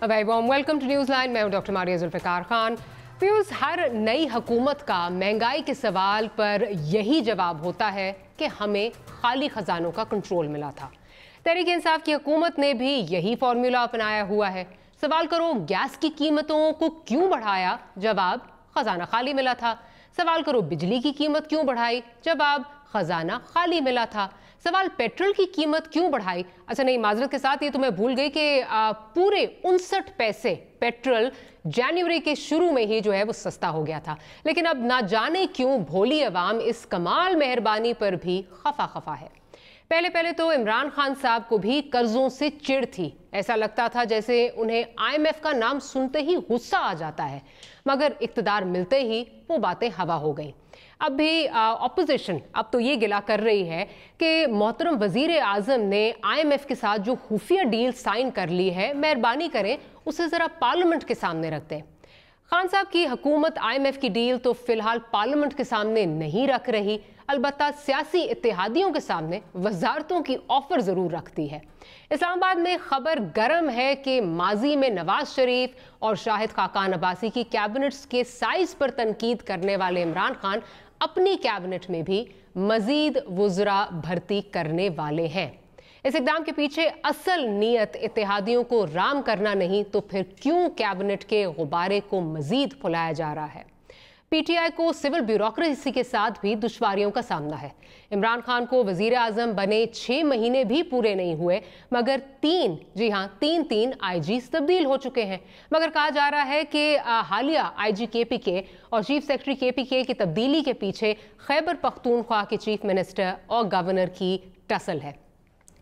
Very warm welcome to news line. मैं हूं doctor Maria Zulfiqar Khan. Viewers, हर नई हुकूमत का महंगाई के सवाल पर यही जवाब होता है कि हमें खाली खजानों का कंट्रोल मिला था। तहरीक इंसाफ की हुकूमत ने भी यही फॉर्मूला अपनाया हुआ है। सवाल करो गैस की कीमतों को क्यों बढ़ाया, जवाब खजाना खाली मिला था। सवाल करो बिजली की कीमत क्यों बढ़ाई, जवाब खजाना खाली मिला था। सवाल पेट्रोल की कीमत क्यों बढ़ाई, अच्छा नहीं, माजरत के साथ ये तो मैं भूल गई कि पूरे 59 पैसे पेट्रोल जनवरी के शुरू में ही जो है वो सस्ता हो गया था। लेकिन अब ना जाने क्यों भोली अवाम इस कमाल मेहरबानी पर भी खफा है। पहले तो इमरान खान साहब को भी कर्जों से चिढ़ थी। ऐसा लगता था जैसे उन्हें IMF का नाम सुनते ही गुस्सा आ जाता है, मगर इक्तदार मिलते ही वो बातें हवा हो गई। अब भी ऑपोजिशन अब तो ये गिला कर रही है कि मोहतरम वजीर आजम ने IMF के साथ जो खुफिया डील साइन कर ली है, मेहरबानी करें उसे ज़रा पार्लियामेंट के सामने रख दें। खान साहब की हुकूमत IMF की डील तो फिलहाल पार्लियामेंट के सामने नहीं रख रही, अलबत्ता सियासी इत्तेहादियों के सामने वजारतों की ऑफर जरूर रखती है। इस्लामाबाद में खबर गर्म है कि माजी में नवाज शरीफ और शाहिद खाकान अब्बासी की कैबिनेट्स के साइज पर तनकीद करने वाले इमरान खान अपनी कैबिनेट में भी मजीद वुज़रा भर्ती करने वाले हैं। इस इक़दाम के पीछे असल नीयत इत्तेहादियों को राम करना नहीं तो फिर क्यों कैबिनेट के गुब्बारे को मजीद फुलाया जा रहा है। PTI को सिविल ब्यूरोक्रेसी के साथ भी दुश्वारियों का सामना है। इमरान खान को वजीर आजम बने 6 महीने भी पूरे नहीं हुए, मगर तीन IGs तब्दील हो चुके हैं। मगर कहा जा रहा है कि हालिया IG KPK और चीफ सेक्रेटरी KPK की तब्दीली के पीछे खैबर पख्तूनख्वा के चीफ मिनिस्टर और गवर्नर की टसल है।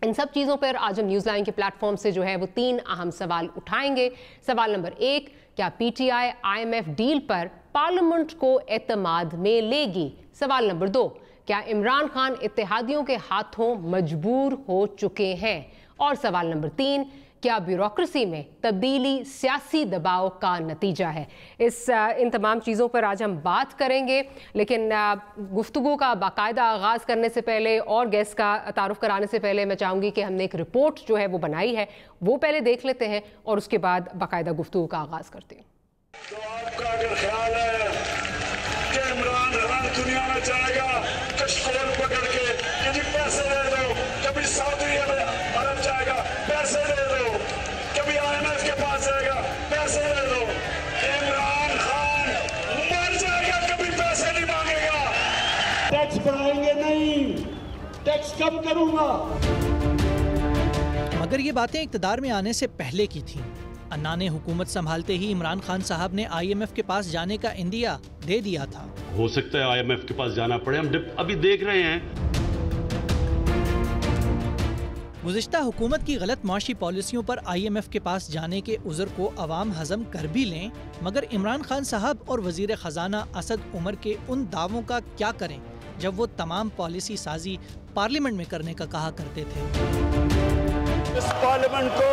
इन सब चीज़ों पर आज हम न्यूज़ लाइन के प्लेटफॉर्म से जो है वो 3 अहम सवाल उठाएंगे। सवाल नंबर 1, क्या PTI IMF डील पर पार्लियामेंट को एतमाद में लेगी? सवाल नंबर 2, क्या इमरान खान इत्तेहादियों के हाथों मजबूर हो चुके हैं? और सवाल नंबर 3, क्या ब्यूरोक्रेसी में तब्दीली सियासी दबाव का नतीजा है? इन तमाम चीज़ों पर आज हम बात करेंगे, लेकिन गुफ्तगू का बाकायदा आगाज़ करने से पहले और गेस्ट का तारुफ कराने से पहले मैं चाहूँगी कि हमने एक रिपोर्ट जो है वो बनाई है, वो पहले देख लेते हैं और उसके बाद बाकायदा गुफ्तगू का आगाज़ करते हैं। तो आपका अगर ख्याल है कि इमरान खान दुनिया में जाएगा कश्मीर पकड़ के कि जी पैसे दे दो, कभी सऊदी अरब जाएगा पैसे दे दो, कभी IMF के पास जाएगा पैसे दे दो, इमरान खान मर जाएगा, कभी पैसे नहीं मांगेगा। टैक्स बढ़ाएंगे नहीं, टैक्स कम करूंगा। मगर ये बातें इक़्तिदार में आने से पहले की थीं। अन्ना ने हुकूमत संभालते ही इमरान खान साहब ने IMF के पास जाने का इंदिया दे दिया था। हो सकता है IMF के पास जाना पड़े, हम अभी देख रहे हैं। गुज़िश्ता हुकूमत की गलत माशी पॉलिसियों पर IMF के पास जाने के उज़र को अवाम हजम कर भी लें, मगर इमरान खान साहब और वजीर खजाना असद उमर के उन दावों का क्या करें जब वो तमाम पॉलिसी साजी पार्लियामेंट में करने का कहा करते थे। इस पार्लियामेंट को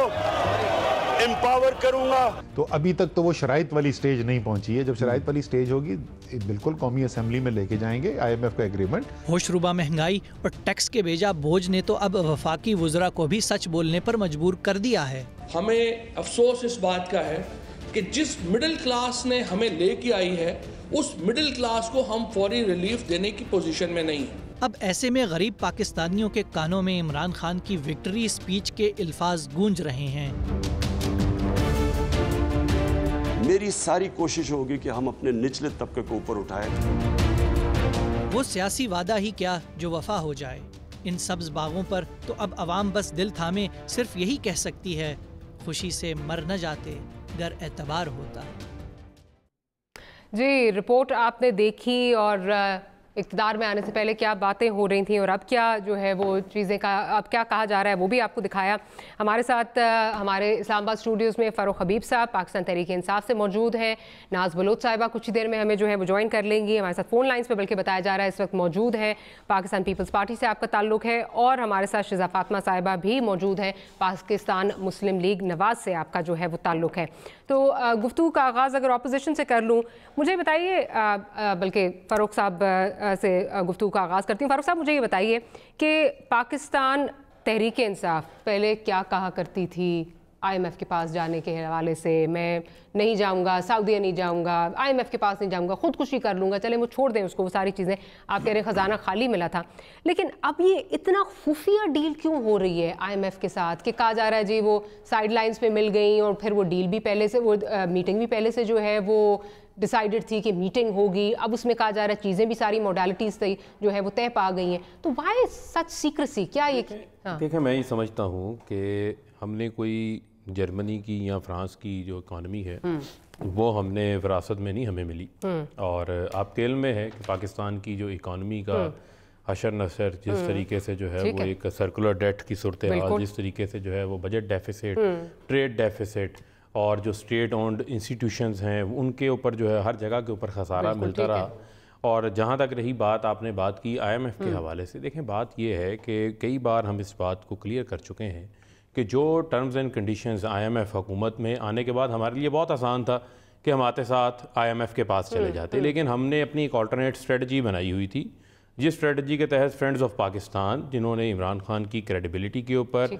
एम्पावर करूंगा। तो अभी तक तो वो शराइत वाली स्टेज नहीं पहुंची है। जब शराइत वाली स्टेज होगी बिल्कुल कौमी असेंबली में लेके जाएंगे IMF का एग्रीमेंट। होशरुबा महंगाई और टैक्स के बेजा बोझ ने तो अब वफाकी वुज़रा को भी सच बोलने पर मजबूर कर दिया है। हमें अफसोस इस बात का है कि जिस मिडिल क्लास ने हमें लेके आई है, उस मिडिल क्लास को हम फौरी रिलीफ देने की पोजीशन में नहीं है। अब ऐसे में गरीब पाकिस्तानियों के कानों में इमरान खान की विक्ट्री स्पीच के अल्फाज गूंज रहे हैं। मेरी सारी कोशिश होगी कि हम अपने निचले तबके को ऊपर उठाएं। वो सियासी वादा ही क्या जो वफा हो जाए। इन सब्ज बागों पर तो अब अवाम बस दिल थामे सिर्फ यही कह सकती है, खुशी से मर न जाते गर एतबार होता। जी, रिपोर्ट आपने देखी और इक़्तिदार में आने से पहले क्या बातें हो रही थी और अब क्या जो है वो चीज़ें का अब क्या कहा जा रहा है वो भी आपको दिखाया। हमारे साथ हमारे इस्लामाबाद स्टूडियोज़ में फ़ारूक हबीब साहब पाकिस्तान तहरीक इंसाफ से मौजूद हैं। नाज बलोच साहिबा कुछ ही देर में हमें जो है वो ज्वाइन कर लेंगी। हमारे साथ फ़ोन लाइन्स पे बल्कि बताया जा रहा है इस वक्त मौजूद है। पाकिस्तान पीपल्स पार्टी से आपका ताल्लुक़ है और हमारे साथ शिज़ा फ़ातिमा साहिबा भी मौजूद हैं। पाकिस्तान मुस्लिम लीग नवाज़ से आपका जो है वो ताल्लुक़ है। तो गुफ्तगू का आगाज़ अगर अपोजिशन से कर लूँ, मुझे बताइए, बल्कि फ़ारूक साहब से गुफ्तगू का आगाज़ करती हूँ। फ़ारूक साहब, मुझे ये बताइए कि पाकिस्तान तहरीक इंसाफ पहले क्या कहा करती थी IMF के पास जाने के हवाले से, मैं नहीं जाऊंगा, सऊदीया नहीं जाऊंगा, IMF के पास नहीं जाऊंगा, खुदकुशी कर लूँगा, चले वो छोड़ दें उसको, वो सारी चीज़ें आप कह रहे हैं ख़जाना खाली मिला था। लेकिन अब ये इतना खुफिया डील क्यों हो रही है IMF के साथ कि कहा जा रहा है जी वो साइड लाइन्स पे मिल गई और फिर वो डील भी पहले से, वो मीटिंग भी पहले से जो है वो डिसाइडेड थी कि मीटिंग होगी, अब उसमें कहा जा रहा है चीज़ें भी सारी मॉडलिटीज़ थी जो है वो तय पा गई हैं, तो वाई सच सीक्रेसी? क्या ये? देखिए मैं ये समझता हूँ कि हमने कोई जर्मनी की या फ्रांस की जो इकॉनमी है वो हमने विरासत में नहीं हमें मिली, और आपके इल्म में है कि पाकिस्तान की जो इकॉनमी का हशर नशर जिस तरीके से जो है वो एक सर्कुलर डेट की सूरत हाल, जिस तरीके से जो है वो बजट डेफिसिट, ट्रेड डेफिसिट और जो स्टेट ओन्ड इंस्टीट्यूशंस हैं उनके ऊपर जो है हर जगह के ऊपर खसारा मिलता रहा। और जहाँ तक रही बात, आपने बात की IMF के हवाले से, देखें बात ये है कि कई बार हम इस बात को क्लियर कर चुके हैं कि जो टर्म्स एंड कंडीशंस IMF हुकूमत में आने के बाद हमारे लिए बहुत आसान था कि हम आते साथ IMF के पास चले जाते, लेकिन हमने अपनी एक ऑल्टरनेट स्ट्रेटजी बनाई हुई थी, जिस स्ट्रेटजी के तहत फ्रेंड्स ऑफ पाकिस्तान, जिन्होंने इमरान खान की क्रेडिबिलिटी के ऊपर,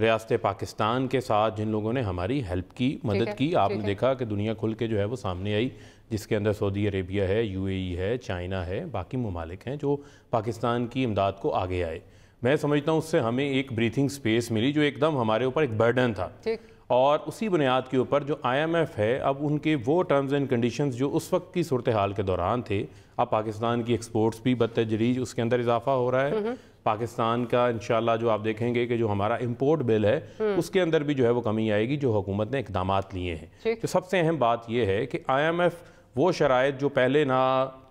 रियासत पाकिस्तान के साथ जिन लोगों ने हमारी हेल्प की, मदद की, आपने देखा कि दुनिया खुल के जो है वो सामने आई, जिसके अंदर सऊदी अरेबिया है, UAE है, चाइना है, बाकी ममालिक हैं जो पाकिस्तान की इमदाद को आगे आए। मैं समझता हूँ उससे हमें एक ब्रीथिंग स्पेस मिली जो एकदम हमारे ऊपर एक बर्डन था, और उसी बुनियाद के ऊपर जो IMF है अब उनके वो टर्म्स एंड कंडीशंस जो उस वक्त की सूरत हाल के दौरान थे, अब पाकिस्तान की एक्सपोर्ट्स भी बतदरीज उसके अंदर इजाफा हो रहा है। पाकिस्तान का इंशाल्लाह जो आप देखेंगे कि जो हमारा इंपोर्ट बिल है उसके अंदर भी जो है वो कमी आएगी जो हुकूमत ने इक़दामात लिए हैं। तो सबसे अहम बात यह है कि IMF वो शराइत जो पहले ना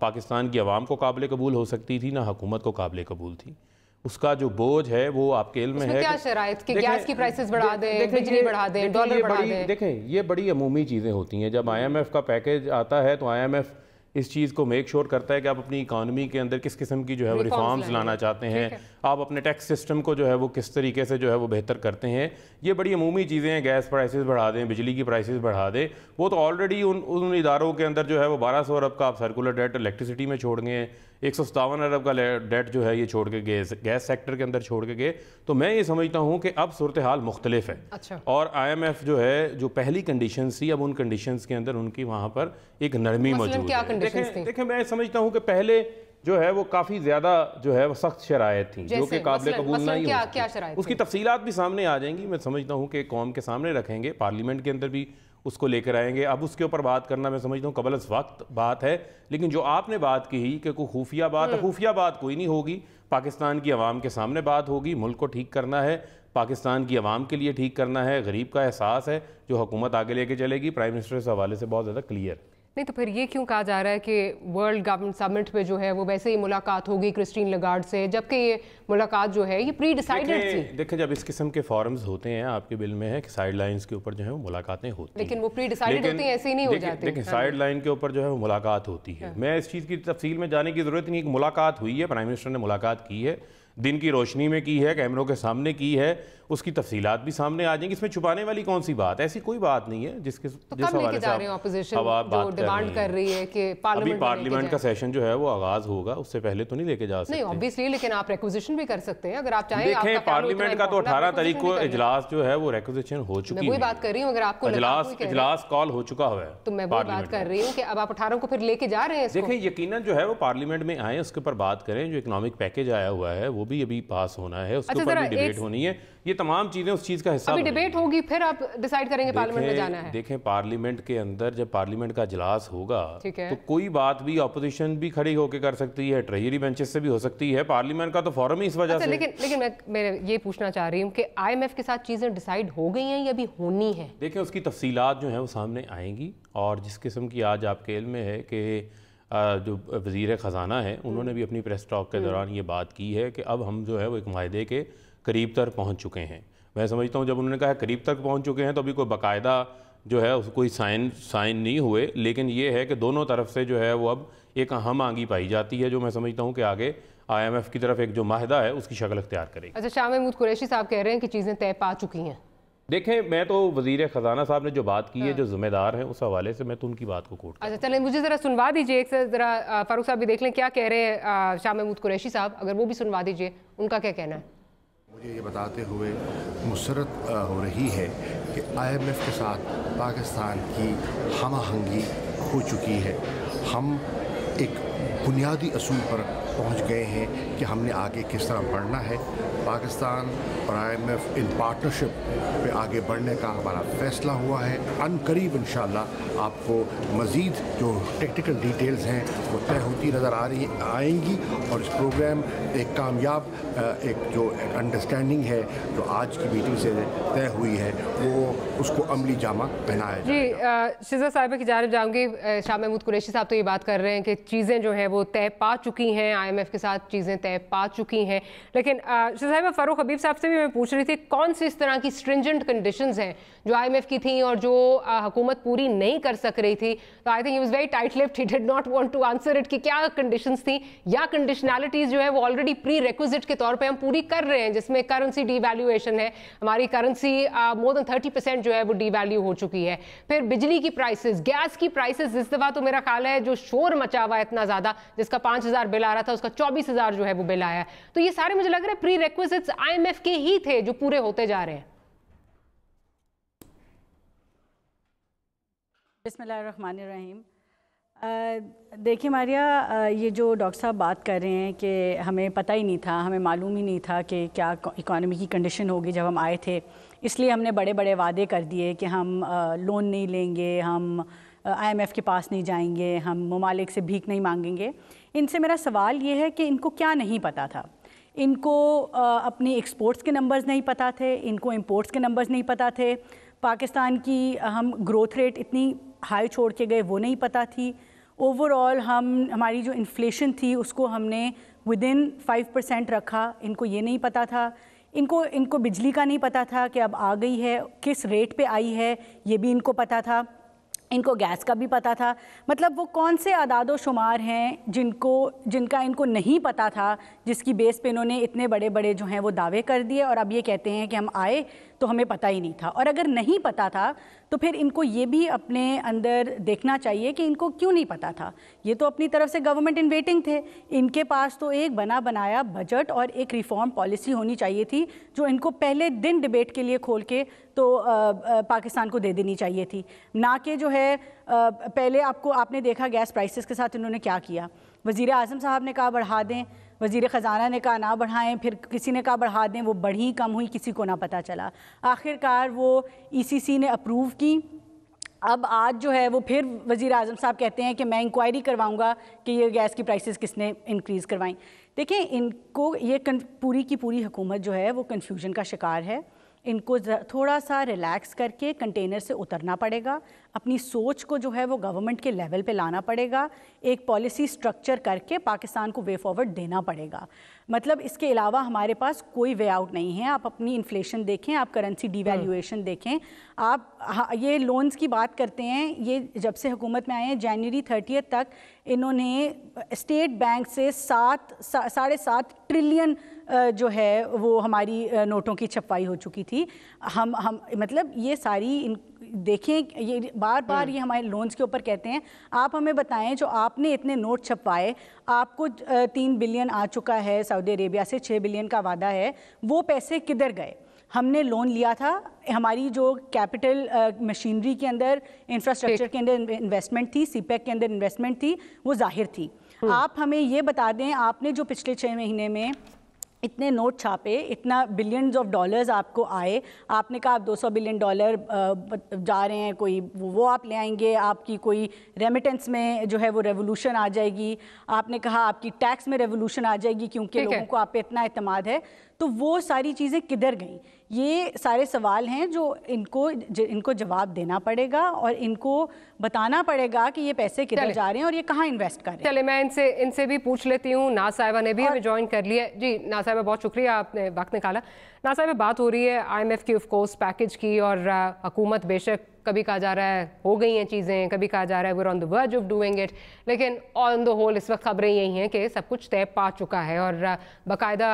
पाकिस्तान की आवाम को काबिल कबूल हो सकती थी ना हुकूमत को काबिल कबूल थी, उसका जो बोझ है वो आपके इल्म में है। क्या शराइत कि गैस की प्राइसेस बढ़ा दें, बिजली बढ़ा दें, डॉलर बढ़ा दें? देखें ये बड़ी अमूमी चीज़ें होती हैं। जब IMF का पैकेज आता है तो IMF इस चीज़ को मेक श्योर करता है कि आप अपनी इकॉनमी के अंदर किस किस्म की जो है वो रिफॉर्म्स लाना चाहते हैं, आप अपने टैक्स सिस्टम को जो है वो किस तरीके से जो है वो बेहतर करते हैं। ये बड़ी अमूमी चीज़ें हैं, गैस प्राइसेस बढ़ा दें, बिजली की प्राइसेस बढ़ा दें, वो तो ऑलरेडी उन इदारों के अंदर जो है वो 1200 अरब का आप सर्कुलर डेट इलेक्ट्रिसिटी में छोड़ गए हैं, 157 अरब का डेट जो है ये छोड़ के गए, गैस सेक्टर के अंदर छोड़ के गए। तो मैं ये समझता हूँ कि अब सूरत हाल मुख्तलिफ है। अच्छा। और IMF जो है जो पहली कंडीशंस थी अब उन कंडीशंस के अंदर उनकी वहाँ पर एक नरमी मौजूद है। देखें मैं समझता हूँ कि पहले जो है वो काफ़ी ज़्यादा जो है वो सख्त शराइत थी जो कि काबिल कबूल नहीं हो, उसकी तफसीलात भी सामने आ जाएंगी। मैं समझता हूँ कि कौम के सामने रखेंगे, पार्लियामेंट के अंदर भी उसको लेकर आएंगे। अब उसके ऊपर बात करना मैं समझता हूँ कबल वक्त बात है, लेकिन जो आपने बात की कि कोई खुफिया बात है, खुफिया बात कोई नहीं होगी, पाकिस्तान की आवाम के सामने बात होगी। मुल्क को ठीक करना है, पाकिस्तान की आवाम के लिए ठीक करना है, गरीब का एहसास है जो हुकूमत आगे लेके चलेगी। प्राइम मिनिस्टर के हवाले से बहुत ज़्यादा क्लियर। नहीं तो फिर ये क्यों कहा जा रहा है कि वर्ल्ड गवर्नमेंट समिट पे जो है वो वैसे ही मुलाकात होगी क्रिस्टीन लगार्ड से, जबकि ये मुलाकात जो है ये प्री डिसाइडेड थी? देखिए जब इस किस्म के फॉरम्स होते हैं, आपके बिल में है कि साइड लाइन्स के ऊपर जो है वो मुलाकातें होती हैं, लेकिन वो प्री डिसाइडेड होती हैं, ऐसे ही नहीं हो जाती। देखिए साइड लाइन के ऊपर जो है वो मुलाकात होती है। मैं इस चीज़ की तफसील में जाने की ज़रूरत नहीं, मुलाकात हुई है, प्राइम मिनिस्टर ने मुलाकात की है, दिन की रोशनी में की है, कैमरों के सामने की है, उसकी तफसीलात भी सामने आ जाएंगी। इसमें छुपाने वाली कौन सी बात है? ऐसी कोई बात नहीं है जिसके जिस हवाले से आप डिमांड कर रही है कि पार्लियामेंट का सेशन जो है वो आगाज होगा, उससे पहले तो नहीं लेके जा सकते। नहीं ऑब्वियसली, लेकिन आप रिक्विजिशन भी कर सकते हैं अगर आप चाहें। देखें पार्लियामेंट का तो 18 तारीख को इजलास जो है वो रिक्विजिशन हो चुकी है। वही बात कर रही हूँ, अगर आपको इजलास कॉल हो चुका है तो मैं वही बात कर रही हूँ कि अब आप 18 को फिर लेके जा रहे हैं। देखें यकीनन जो है वो पार्लियामेंट में आए, उसके ऊपर बात करें। जो इकोनॉमिक पैकेज आया हुआ है वो भी अभी पास होना है, उसके ऊपर भी डिबेट होनी है। ये तमाम चीजें उस चीज का हिस्सा। अभी डिबेट होगी फिर आप डिसाइड करेंगे पार्लियामेंट में जाना है। देखें पार्लियामेंट के अंदर जब पार्लियामेंट का इजलास होगा तो कोई बात भी ऑपोजिशन भी खड़ी होकर कर सकती है, ट्रेजरी बेंचेस से भी हो सकती है। पार्लियामेंट का तो फॉरम ही इस वजह से। लेकिन मैं ये पूछना चाह रही हूँ कि IMF के साथ चीजें डिसाइड हो गई हैं या अभी होनी है? देखें उसकी तफसीलात जो है वो सामने आएंगी, और जिस किस्म की आज आपके इल्म में है कि जो वज़ीर ख़जाना है उन्होंने भी अपनी प्रेस टॉक के दौरान ये बात की है कि अब हम जो है वो एक माहदे के करीब तक पहुँच चुके हैं। मैं समझता हूँ जब उन्होंने कहा करीब तक पहुँच चुके हैं तो अभी कोई बाकायदा जो है कोई साइन नहीं हुए, लेकिन ये है कि दोनों तरफ से जो है वो अब एक हम आंगी पाई जाती है, जो मैं समझता हूँ कि आगे IMF की तरफ एक जो माहदा है उसकी शक्ल अख्तियार करेगी। अच्छा, शाह महमूद कुरैशी साहब कह रहे हैं कि चीज़ें तय पा चुकी हैं। देखें मैं तो वज़ीर ख़जाना साहब ने जो बात की है, जो जिम्मेदार हैं, उस हवाले से मैं तो उनकी बात को कोट। अच्छा चलें, मुझे ज़रा सुनवा दीजिए एक से, ज़रा फारूक साहब भी देख लें क्या कह रहे हैं शाह महमूद कुरैशी साहब, अगर वो भी सुनवा दीजिए, उनका क्या कहना है। ये बताते हुए मुसरत हो रही है कि IMF के साथ पाकिस्तान की हम-आहंगी हो चुकी है। हम एक बुनियादी असूल पर पहुंच गए हैं कि हमने आगे किस तरह बढ़ना है। पाकिस्तान और IMF इन पार्टनरशिप पे आगे बढ़ने का हमारा फैसला हुआ है। अनकरीब इंशाल्लाह आपको मज़ीद जो टेक्निकल डिटेल्स हैं वो तय होती नज़र आएंगी और इस प्रोग्राम एक कामयाब एक जो अंडरस्टैंडिंग है जो आज की मीटिंग से तय हुई है वो उसको अमली जामा पहनाया जाएगा। जी शिजा साहिबा की जानिब जाऊंगी। शाह महमूद कुरैशी साहब तो ये बात कर रहे हैं कि चीज़ें जो हैं वो तय पा चुकी हैं, IMF के साथ चीज़ें तय पा चुकी हैं, लेकिन शिजा साहिबा फ़ारूक हबीब साहब से भी मैं पूछ रही थी कौन सी इस तरह की स्ट्रिंजेंट कंडीशंस हैं जो IMF की थी और जो हुकूमत पूरी नहीं कर सक रही थी। तो I think he was very tight lipped, he did not want to answer it कि क्या कंडीशंस थी या कंडीशनैलिटीज़ जो है वो ऑलरेडी प्री रिक्विजिट के तौर पे हम पूरी कर रहे हैं, जिसमें करेंसी डीवैल्यूएशन है, हमारी करेंसी मोर देन 30% जो है वो डीवैल्यू हो चुकी है। फिर बिजली की प्राइसेस, गैस की प्राइसेस, इस दफ़ा तो मेरा ख्याल है जो शोर मचा हुआ है इतना ज़्यादा, जिसका 5,000 बिल आ रहा था उसका 24,000 जो है वो बिल आया। तो ये सारे मुझे लग रहा है प्री रिक्विजिट्स IMF के ही थे जो पूरे होते जा रहे हैं। बिस्मिल्लाहिर्रहमानिर्रहीम। देखिए मारिया, ये जो डॉक्टर साहब बात कर रहे हैं कि हमें पता ही नहीं था, हमें मालूम ही नहीं था कि क्या इकॉनमी की कंडीशन होगी जब हम आए थे, इसलिए हमने बड़े बड़े वादे कर दिए कि हम लोन नहीं लेंगे, हम IMF के पास नहीं जाएंगे, हम ममालिक से भीख नहीं मांगेंगे। इनसे मेरा सवाल ये है कि इनको क्या नहीं पता था? इनको अपनी एक्सपोर्ट्स के नंबर्स नहीं पता थे, इनको इंपोर्ट्स के नंबर्स नहीं पता थे, पाकिस्तान की हम ग्रोथ रेट इतनी हाई छोड़ के गए वो नहीं पता थी, ओवरऑल हमारी जो इन्फ्लेशन थी उसको हमने विदिन 5% रखा, इनको ये नहीं पता था। इनको बिजली का नहीं पता था कि अब आ गई है, किस रेट पे आई है ये भी इनको पता था, इनको गैस का भी पता था। मतलब वो कौन से आदाद शुमार हैं जिनका इनको नहीं पता था, जिसकी बेस पे इन्होंने इतने बड़े बड़े जो हैं वो दावे कर दिए और अब ये कहते हैं कि हम आए तो हमें पता ही नहीं था। और अगर नहीं पता था तो फिर इनको ये भी अपने अंदर देखना चाहिए कि इनको क्यों नहीं पता था। ये तो अपनी तरफ से गवर्नमेंट इन वेटिंग थे, इनके पास तो एक बना बनाया बजट और एक रिफॉर्म पॉलिसी होनी चाहिए थी जो इनको पहले दिन डिबेट के लिए खोल के तो पाकिस्तान को दे देनी चाहिए थी, ना कि जो है पहले आपने देखा गैस प्राइसेस के साथ इन्होंने क्या किया। वज़ीर आज़म साहब ने कहा बढ़ा दें, वज़ीर ख़जाना ने कहा ना बढ़ाएं, फिर किसी ने कहा बढ़ा दें, वो बढ़ी कम हुई किसी को ना पता चला। आखिरकार वो ECC ने अप्रूव की। अब आज जो है वो फिर वज़ीर आज़म साहब कहते हैं कि मैं इंक्वायरी करवाऊंगा कि ये गैस की प्राइसेस किसने इंक्रीज़ करवाई। देखिए इनको ये पूरी की पूरी हुकूमत जो है वो कन्फ्यूजन का शिकार है। इनको थोड़ा सा रिलैक्स करके कंटेनर से उतरना पड़ेगा, अपनी सोच को जो है वो गवर्नमेंट के लेवल पे लाना पड़ेगा, एक पॉलिसी स्ट्रक्चर करके पाकिस्तान को वे फॉरवर्ड देना पड़ेगा। मतलब इसके अलावा हमारे पास कोई वे आउट नहीं है। आप अपनी इन्फ्लेशन देखें, आप करेंसी डीवैल्यूएशन देखें, आप ये लोन्स की बात करते हैं, ये जब से हुकूमत में आए हैं जनवरी 30 तक इन्होंने स्टेट बैंक से 7.5 ट्रिलियन जो है वो हमारी नोटों की छपवाई हो चुकी थी। हम मतलब ये सारी देखें, ये बार बार ये हमारे लोन्स के ऊपर कहते हैं। आप हमें बताएं जो आपने इतने नोट छपवाए, आपको 3 बिलियन आ चुका है सऊदी अरेबिया से, 6 बिलियन का वादा है, वो पैसे किधर गए? हमने लोन लिया था, हमारी जो कैपिटल मशीनरी के अंदर, इंफ्रास्ट्रक्चर के अंदर इन्वेस्टमेंट थी, CPEC के अंदर इन्वेस्टमेंट थी, वो जाहिर थी। आप हमें ये बता दें, आपने जो पिछले 6 महीने में इतने नोट छापे, इतना बिलियंस ऑफ डॉलर्स आपको आए, आपने कहा आप 200 बिलियन डॉलर जा रहे हैं, कोई वो आप ले आएंगे, आपकी कोई रेमिटेंस में जो है वो रेवोल्यूशन आ जाएगी, आपने कहा आपकी टैक्स में रेवोल्यूशन आ जाएगी क्योंकि लोगों को आप पे इतना एतमाद है, तो वो सारी चीज़ें किधर गईं? ये सारे सवाल हैं जो इनको जवाब देना पड़ेगा और इनको बताना पड़ेगा कि ये पैसे किधर जा रहे हैं और ये कहाँ इन्वेस्ट कर रहे हैं। चले मैं इनसे भी पूछ लेती हूँ। नाज साहिबा ने भी हमें ज्वाइन कर लिया। जी नाज साहिबा, बहुत शुक्रिया, आपने वक्त निकाला। नाज साहिबा, बात हो रही है IMF की ऑफ कोर्स पैकेज की, और हुकूमत बेशक कभी कहा जा रहा है हो गई हैं चीज़ें, कभी कहा जा रहा है we are on the verge of doing it, लेकिन ऑन द होल इस वक्त खबरें यही हैं कि सब कुछ तय पा चुका है। और बाकायदा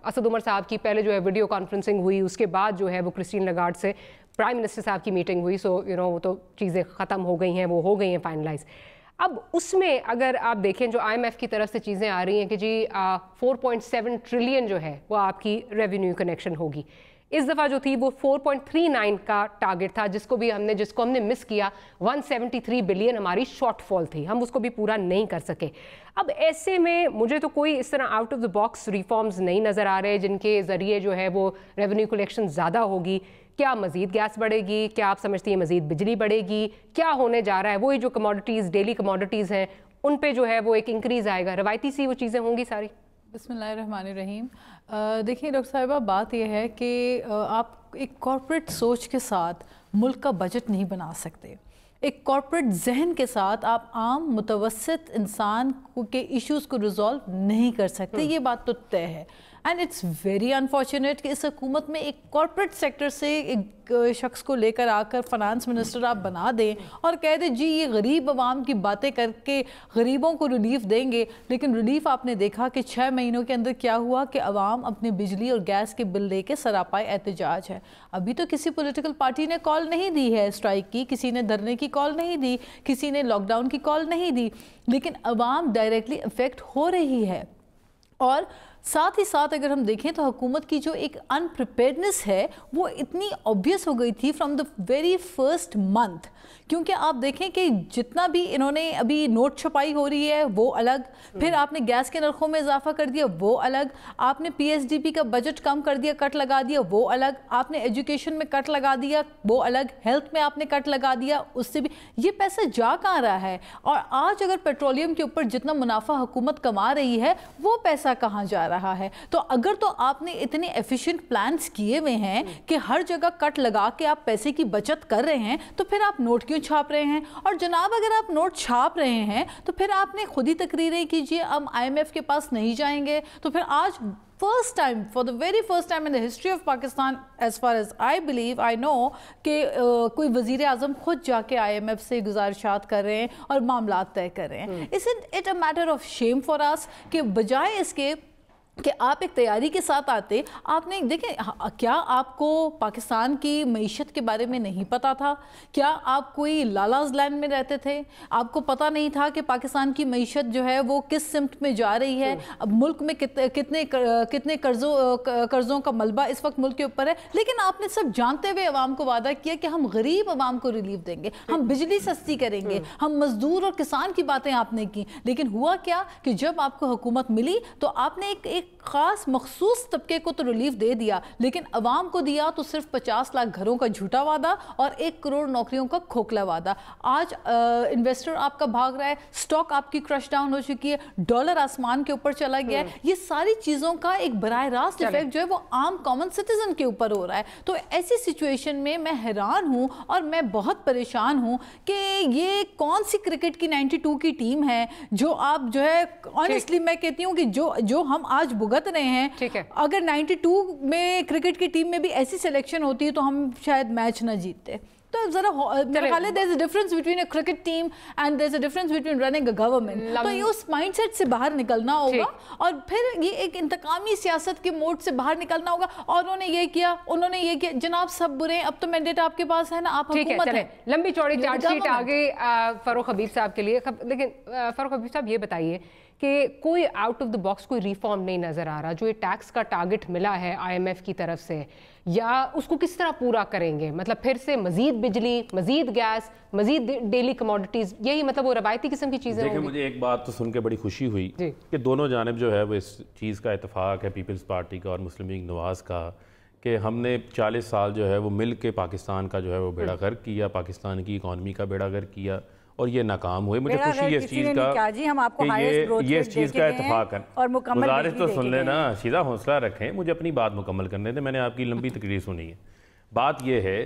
असद उमर साहब की पहले जो है वीडियो कॉन्फ्रेंसिंग हुई, उसके बाद जो है वो क्रिस्टीन लगार्ड से प्राइम मिनिस्टर साहब की मीटिंग हुई। सो वो तो चीज़ें ख़त्म हो गई हैं, वो हो गई हैं फाइनलाइज। अब उसमें अगर आप देखें जो IMF की तरफ से चीज़ें आ रही हैं कि जी 4.7 ट्रिलियन जो है वो आपकी रेवेन्यू कनेक्शन होगी, इस दफ़ा जो थी वो 4.39 का टारगेट था, जिसको हमने मिस किया। 173 बिलियन हमारी शॉर्टफॉल थी, हम उसको भी पूरा नहीं कर सके। अब ऐसे में मुझे तो कोई इस तरह out of the box reforms नहीं नज़र आ रहे जिनके ज़रिए जो है वो रेवेन्यू कलेक्शन ज़्यादा होगी। क्या मज़ीद गैस बढ़ेगी? क्या आप समझती हैं मज़ीद बिजली बढ़ेगी? क्या होने जा रहा है? वही जो कमोडिटीज़, डेली कमोडिटीज़ हैं, उन पे जो है वो एक इंक्रीज़ आएगा, रवायती सी वो चीज़ें होंगी सारी? बिस्मिल्लाहिर्रहमानिर्रहीम। देखिए डॉक्टर साहिबा, बात यह है कि आप एक कॉर्पोरेट सोच के साथ मुल्क का बजट नहीं बना सकते। एक कॉर्पोरेट जहन के साथ आप आम मुतवसत इंसान के इश्यूज़ को रिजॉल्व नहीं कर सकते, ये बात तो तय है। एंड इट्स वेरी अनफॉर्चुनेट कि इस हुकूमत में एक कॉर्पोरेट सेक्टर से एक शख्स को लेकर आकर फाइनेंस मिनिस्टर आप बना दें और कह दें जी ये गरीब आवाम की बातें करके गरीबों को रिलीफ देंगे, लेकिन रिलीफ आपने देखा कि 6 महीनों के अंदर क्या हुआ कि आवाम अपने बिजली और गैस के बिल लेके सरापाए एहतजाज है। अभी तो किसी पॉलिटिकल पार्टी ने कॉल नहीं दी है स्ट्राइक की, किसी ने धरने की कॉल नहीं दी, किसी ने लॉकडाउन की कॉल नहीं दी, लेकिन आवाम डायरेक्टली अफेक्ट हो रही है। और साथ ही साथ अगर हम देखें तो हुकूमत की जो एक अनप्रिपेयर्डनेस है वो इतनी ऑब्वियस हो गई थी from the very first month, क्योंकि आप देखें कि जितना भी इन्होंने अभी नोट छपाई हो रही है वो अलग, फिर आपने गैस के नरखों में इजाफा कर दिया वो अलग, आपने PSDP का बजट कम कर दिया, कट लगा दिया वो अलग, आपने एजुकेशन में कट लगा दिया वो अलग, हेल्थ में आपने कट लगा दिया उससे भी, ये पैसा जा कहाँ रहा है? और आज अगर पेट्रोलियम के ऊपर जितना मुनाफा हुकूमत कमा रही है वो पैसा कहाँ जा रहा है? तो अगर तो आपने इतने एफिशिएंट प्लान्स किए हुए हैं कि हर जगह कट लगा के आप पैसे की बचत कर रहे हैं, तो फिर आप नोट क्यों छाप रहे हैं? और जनाब अगर आप नोट छाप रहे हैं तो फिर आपने खुद ही तकरीरें कीजिए हम IMF के पास नहीं जाएंगे। तो फिर आज first time, for the very first time in the history of Pakistan, as far as I believe I know, कि कोई वजीर आजम खुद जाके IMF से गुजारिशात कर रहे हैं और मामला तय कर रहे हैं। Isn't it a matter of shame for us कि बजाय इसके कि आप एक तैयारी के साथ आते, आपने देखें क्या आपको पाकिस्तान की मईशत के बारे में नहीं पता था? क्या आप कोई लालाज लैंड में रहते थे? आपको पता नहीं था कि पाकिस्तान की मईशत जो है वो किस सिमत में जा रही है? अब मुल्क में कितने कर्जों का मलबा इस वक्त मुल्क के ऊपर है, लेकिन आपने सब जानते हुए अवाम को वादा किया कि हम गरीब अवाम को रिलीफ देंगे, हम बिजली सस्ती करेंगे, हम मजदूर और किसान की बातें आपने की। लेकिन हुआ क्या कि जब आपको हुकूमत मिली तो आपने एक खास मखसूस तबके को तो रिलीफ दे दिया, लेकिन अवाम को दिया तो सिर्फ 50 लाख घरों का झूठा वादा और 1 करोड़ नौकरियों का खोखला वादा। आज इन्वेस्टर आपका भाग रहा है, स्टॉक आपकी क्रश डाउन हो चुकी है, डॉलर आसमान के ऊपर चला गया है। ये सारी चीज़ों का एक बराह रास्त इफेक्ट जो है वो आम कॉमन सिटीजन के ऊपर हो रहा है। तो ऐसी सिचुएशन में मैं हैरान हूँ और मैं बहुत परेशान हूँ कि ये कौन सी क्रिकेट की 92 की टीम है जो आप जो है, ऑनेस्टली मैं कहती हूँ कि जो हम आज भुगत रहे हैं, ठीक है, अगर 92 में क्रिकेट की टीम में भी ऐसी सिलेक्शन होती है तो हम शायद मैच ना जीतते। तो जरा मेरे ख्याल है there is a difference between a cricket team and there is a difference between running a government. तो ये उस माइंडसेट से बाहर निकलना होगा और फिर ये एक इंतकामी सियासत के मोड से बाहर निकलना होगा। और उन्होंने ये किया, उन्होंने ये किया, जनाब सब बुरे हैं, अब तो मैंडेट आपके पास है ना, आप हुकूमत है। लंबी चौड़ी चार्जशीट आ गई फरूख हबीब साहब के लिए। लेकिन फरूख हबीब साहब ये बताइए कि कोई आउट ऑफ द बॉक्स कोई रिफॉर्म नहीं नज़र आ रहा। जो ये टैक्स का टारगेट मिला है IMF की तरफ से, या उसको किस तरह पूरा करेंगे? मतलब फिर से मजीद बिजली, मजीद गैस, मजीद डेली कमोडिटीज़, यही मतलब वो रवायती किस्म की चीज़ें होंगी? देखिए, मुझे एक बात तो सुन के बड़ी खुशी हुई कि दोनों जानिब जो है वो इस चीज़ का इत्तेफाक है, पीपल्स पार्टी का और मुस्लिम लीग नवाज़ का, कि हमने 40 साल जो है वो मिल के पाकिस्तान का जो है वो बेड़ा गर्क किया, पाकिस्तान की इकॉनमी का बेड़ा गर्क किया और ये नाकाम हुए। मुझे खुशी है इस चीज़ का कि ये इस चीज़ का इत्तेफाक है। गुजारिश तो सुन लेना, सीधा हौसला रखें, मुझे अपनी बात मुकम्मल करने दें। मैंने आपकी लंबी तकरीर सुनी है। बात ये है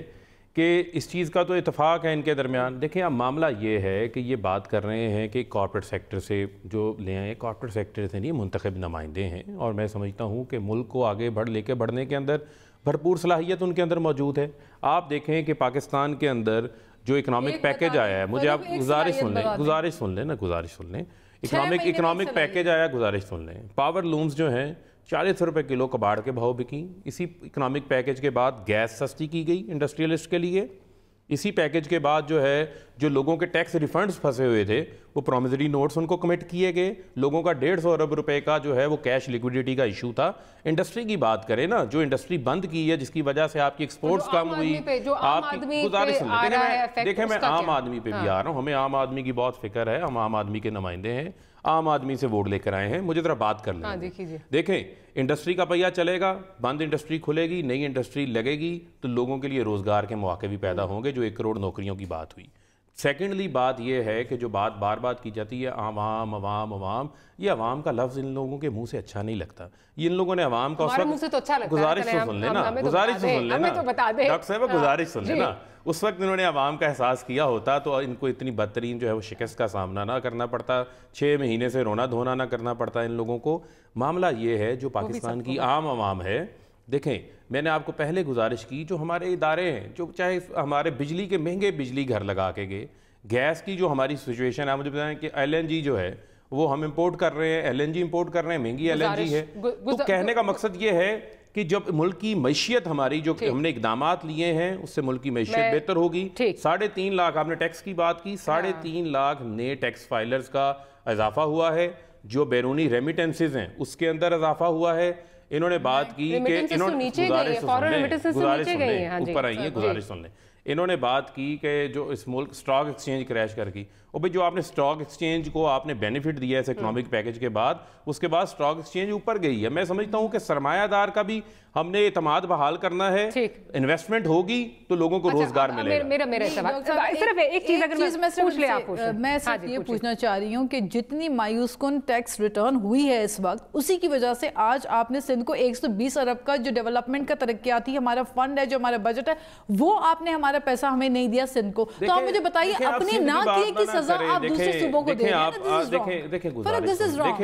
कि इस चीज़ का तो इत्तेफाक है इनके दरमियान। देखिए, अब मामला ये है कि ये बात कर रहे हैं कि कॉर्पोरेट सेक्टर से जो ले आए, कॉर्पोरेट सेक्टर से नहीं, मुंतखब नुमाइंदे हैं, और मैं समझता हूँ कि मुल्क को आगे बढ़ने के अंदर भरपूर सलाहियत उनके अंदर मौजूद है। आप देखें कि पाकिस्तान के अंदर जो इकोनॉमिक पैकेज आया है, मुझे आप गुजारिश सुन लें, इकोनॉमिक पैकेज आया, गुजारिश सुन लें। पावर लूम्स जो हैं 40 रुपये किलो कबाड़ के भाव बिकी। इसी इकोनॉमिक पैकेज के बाद गैस सस्ती की गई इंडस्ट्रियलिस्ट के लिए, इसी पैकेज के बाद जो है जो लोगों के टैक्स रिफंड्स फंसे हुए थे वो प्रॉमिसरी नोट्स उनको कमिट किए गए, लोगों का 150 अरब रुपए का जो है वो कैश लिक्विडिटी का इशू था। इंडस्ट्री की बात करें ना, जो इंडस्ट्री बंद की है जिसकी वजह से आपकी एक्सपोर्ट्स कम हुई, आपकी गुजारिश देखें मैं आम आदमी पे भी आ रहा हूँ, हमें आम आदमी की बहुत फिक्र है, हम आम आदमी के नुमाइंदे हैं, आम आदमी से वोट लेकर आए हैं, मुझे जरा बात कर लें। देखें इंडस्ट्री का पहिया चलेगा, बंद इंडस्ट्री खुलेगी, नई इंडस्ट्री लगेगी तो लोगों के लिए रोजगार के मौके भी पैदा होंगे, जो 1 करोड़ नौकरियों की बात हुई। सेकेंडली बात यह है कि जो बात बार बार की जाती है आवाम अवाम अवाम, ये अवाम का लफ्ज़ इन लोगों के मुंह से अच्छा नहीं लगता। ये इन लोगों ने अवाम का गुजारिश तो सुन लेना, गुजारिश तो सुन लेना डॉक्टर साहब, गुजारिश सुन लेना। उस वक्त इन्होंने अवाम का एहसास किया होता तो इनको इतनी बदतरीन जो है वो शिकस्त का सामना ना करना पड़ता, 6 महीने से रोना धोना ना करना पड़ता इन लोगों को। मामला ये है जो पाकिस्तान की आम अवाम है, देखें मैंने आपको पहले गुजारिश की, जो हमारे इदारे हैं, जो चाहे हमारे बिजली के महंगे बिजली घर लगा के गए, गैस की जो हमारी सिचुएशन है, मुझे बताएं कि LNG जो है वो हम इंपोर्ट कर रहे हैं, LNG इंपोर्ट कर रहे हैं, महंगी LNG है। तो कहने का मकसद ये है कि जब मुल्क की मैशियत हमारी जो हमने इकदामात लिए हैं उससे मुल्क की मैशियत बेहतर होगी। 3.5 लाख आपने टैक्स की बात की, 3.5 लाख नए टैक्स फाइलर्स का इजाफा हुआ है, जो बैरूनी रेमिटेंसेज हैं उसके अंदर इजाफा हुआ है। इन्होंने बात की कि इन्होंने ऊपर आई है, गुजारिश सुन लें, इन्होंने बात की कि जो इस मुल्क स्टॉक एक्सचेंज क्रैश कर गई, और भाई जो आपने स्टॉक एक्सचेंज को आपने बेनिफिट दिया है इस इकोनॉमिक पैकेज के बाद, उसके बाद स्टॉक एक्सचेंज ऊपर गई है। मैं समझता हूं कि सरमायादार का भी हमने एतमाद बहाल करना है, इन्वेस्टमेंट होगी तो लोगों को रोजगार मिलेगा। मेरा सवाल सिर्फ एक चीज अगर मैं सिर्फ ये पूछना चाह रही हूँ कि जितनी मायूसकुन टैक्स रिटर्न हुई है इस वक्त, उसी की वजह से आज आपने सिंध को 120 अरब का जो डेवलपमेंट का तरक्याती हमारा फंड है, जो हमारा बजट है, वो आपने हमारा पैसा हमें नहीं दिया सिंध को। तो आप मुझे बताइए अपने ना किए की सजा आप दूसरे सूबों को दे रहे हैं। देखिए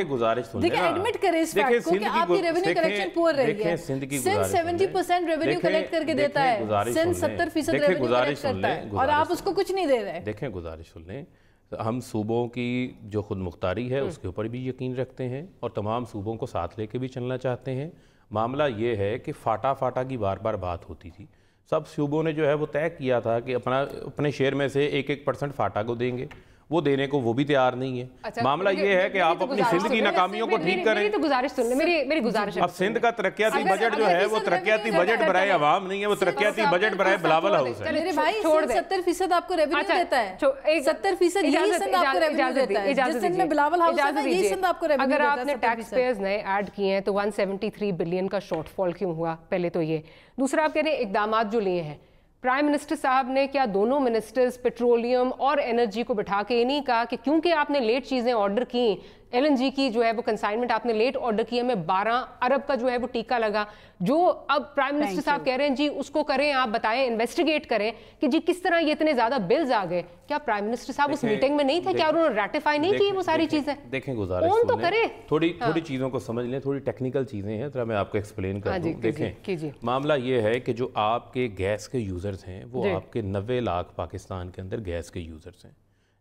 गुजारिश सुन लें, एडमिट करें इस फैक्ट को कि आपकी रेवेन्यू कलेक्शन पुअर रही है। सिंध 70% रेवेन्यू कलेक्ट करके देता है, सिंध 70% रेवेन्यू कलेक्ट करता है और आप उसको कुछ नहीं दे रहे। देखें गुजारिश सुन लें, हम सूबों की जो खुद मुख्तारी है उसके ऊपर भी यकीन रखते हैं और तमाम सूबों को साथ लेके भी चलना चाहते हैं। मामला ये है कि फाटा फाटा की बार बार बात होती थी, सब सूबों ने जो है वो तय किया था कि अपने शेयर में से 1% फाटा को देंगे, वो देने को वो भी तैयार नहीं है। मामला ये है कि आप अपनी सिंध की नाकामियों को ठीक करें। तो गुजारिश सुन ले, मेरी गुजारिश है। अब सिंध का तरक्याती बजट जो है वो तरक्याती बजट बराए अवाम नहीं है, वो तरक्याती बजट बराए बिलावल हाउस है। मेरे भाई 70% आपको रेवेन्यू देता है, 70% यही सिंध आपको रेवेन्यू देता है, जिस सिंध में बिलावल हाउस है यही सिंध आपको रेवेन्यू देता है। अगर आपने टैक्स पेयर्स नए ऐड किए हैं तो 173 बिलियन का शॉर्टफॉल क्यों हुआ? पहले तो ये। दूसरा, आप कह रहे हैं इकदामात जो लिए हैं, प्राइम मिनिस्टर साहब ने क्या दोनों मिनिस्टर्स पेट्रोलियम और एनर्जी को बिठा के ये नहीं कहा कि क्योंकि आपने लेट चीज़ें ऑर्डर की, LNG की जो है वो कंसाइनमेंट आपने लेट ऑर्डर की, हमें 12 अरब का जो है वो टीका लगा, जो अब प्राइम मिनिस्टर साहब कह रहे हैं जी उसको करें, आप बताएं, इन्वेस्टिगेट करें कि जी किस तरह ये इतने ज्यादा बिल्स आ गए। क्या प्राइम मिनिस्टर साहब उस मीटिंग में नहीं थे? क्या उन्होंने रैटिफाई नहीं की वो सारी चीजें? देखें गुजारिश कौन तो करे, थोड़ी चीजों को समझ लें, थोड़ी टेक्निकल चीजें हैं, जरा मैं आपको एक्सप्लेन कर दूं। देखें मामला ये है कि जो आपके गैस के यूजर्स हैं वो आपके 90 लाख पाकिस्तान के अंदर गैस के यूजर्स हैं,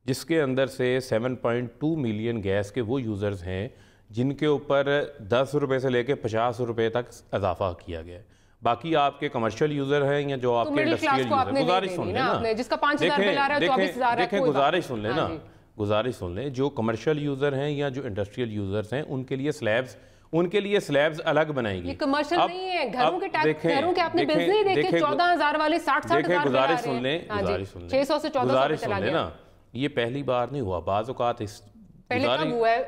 जिसके अंदर से 7.2 मिलियन गैस के वो यूज़र्स हैं जिनके ऊपर 10 रुपये से लेकर 50 रुपये तक इजाफा किया गया है। बाकी आपके कमर्शियल यूज़र हैं या जो आपके इंडस्ट्रियल यूज़र, गुजारिश सुन लें ना, जिसका 5,000 बिल आ रहा है 24,000 है, देखें गुजारिश सुन लें ना, गुजारिश सुन लें, जो कमर्शियल यूज़र हैं या जो इंडस्ट्रियल यूज़र्स हैं उनके लिए स्लैब्स अलग बनाएगी। कमर्शियल नहीं है, घरों के आपने बिल्स नहीं देखे, 14,000 वाले 60,000 गुजारिश सुन लें, 600 से 1400 चला गया। ये पहली बार नहीं हुआ, बाज़ औक़ात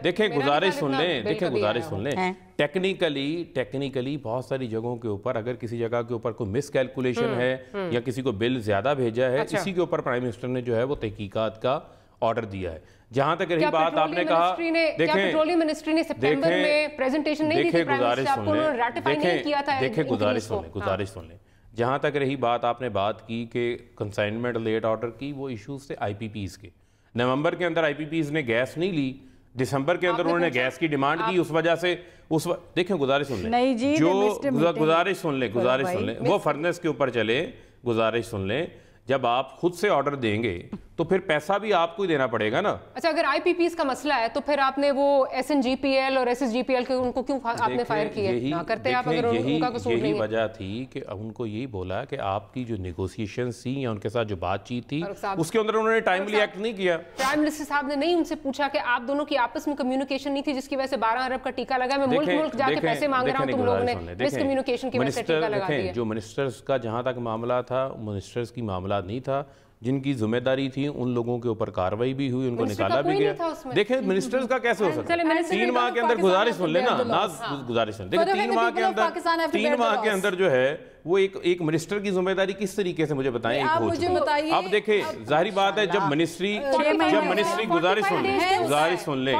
देखें गुजारिश सुन लें, टेक्निकली बहुत सारी जगहों के ऊपर अगर किसी जगह के ऊपर कोई मिसकैलकुलेशन है या किसी को बिल ज्यादा भेजा है, इसी के ऊपर प्राइम मिनिस्टर ने जो है वो तहकीकात का ऑर्डर दिया है। जहां तक रही बात आपने कहा, पेट्रोलियम मिनिस्ट्री ने सितंबर में प्रेजेंटेशन नहीं दी थी प्राइम मिनिस्टर आपको, उन्होंने रैटिफाई नहीं किया था। देखें गुजारिश सुन लें, जहां तक रही बात आपने बात की कि कंसाइनमेंट लेट ऑर्डर की, वो इश्यूज थे IPPs के। नवंबर के अंदर IPPs ने गैस नहीं ली, दिसंबर के अंदर उन्होंने गैस की डिमांड की, उस वजह से देखें गुजारिश सुन लें, जो गुजारिश सुन लें वो फर्नेस के ऊपर चले, गुजारिश सुन लें, जब आप खुद से ऑर्डर देंगे تو پھر پیسہ بھی آپ کو ہی دینا پڑے گا نا. اچھا اگر IPPs کا مسئلہ ہے تو پھر آپ نے وہ SNGPL اور SSGPL کے ان کو کیوں آپ نے فائر کیا نہ کرتے آپ اگر ان کا قصور نہیں ہے؟ یہی وجہ تھی کہ ان کو یہی بولا کہ آپ کی جو نیگوسیشنز تھی یا ان کے ساتھ جو بات چیت تھی اس کے اندر انہوں نے ٹائملی ایکٹ نہیں کیا. پرائم منسٹر صاحب نے نہیں ان سے پوچھا کہ آپ دونوں کی آپس میں کمیونیکیشن نہیں تھی جس کی وجہ سے 12 ارب کا ٹیکہ لگا, میں ملک ملک جا کے پیسے مانگ رہا ہوں, تم لوگوں نے مس کمیونیکیشن کی وجہ سے ٹیکہ لگا دیا. جو منسٹرز کا جہاں تک معاملہ تھا, منسٹرز کی معاملات نہیں تھا, جن کی ذمہ داری تھی ان لوگوں کے اوپر کاروائی بھی ہوئی, ان کو نکالا بھی گیا. دیکھیں منسٹرز کا کیسے ہو سکتا ہے, 3 ماہ کے اندر گزارش سن لینا, ناز گزارش سن دیکھیں 3 ماہ کے اندر جو ہے وہ ایک منسٹر کی ذمہ داری کس طریقے سے مجھے بتائیں ایک ہو چکی. اب دیکھیں ظاہری بات ہے جب منسٹری گزارش سن لیں دیکھیں گزارش سن لیں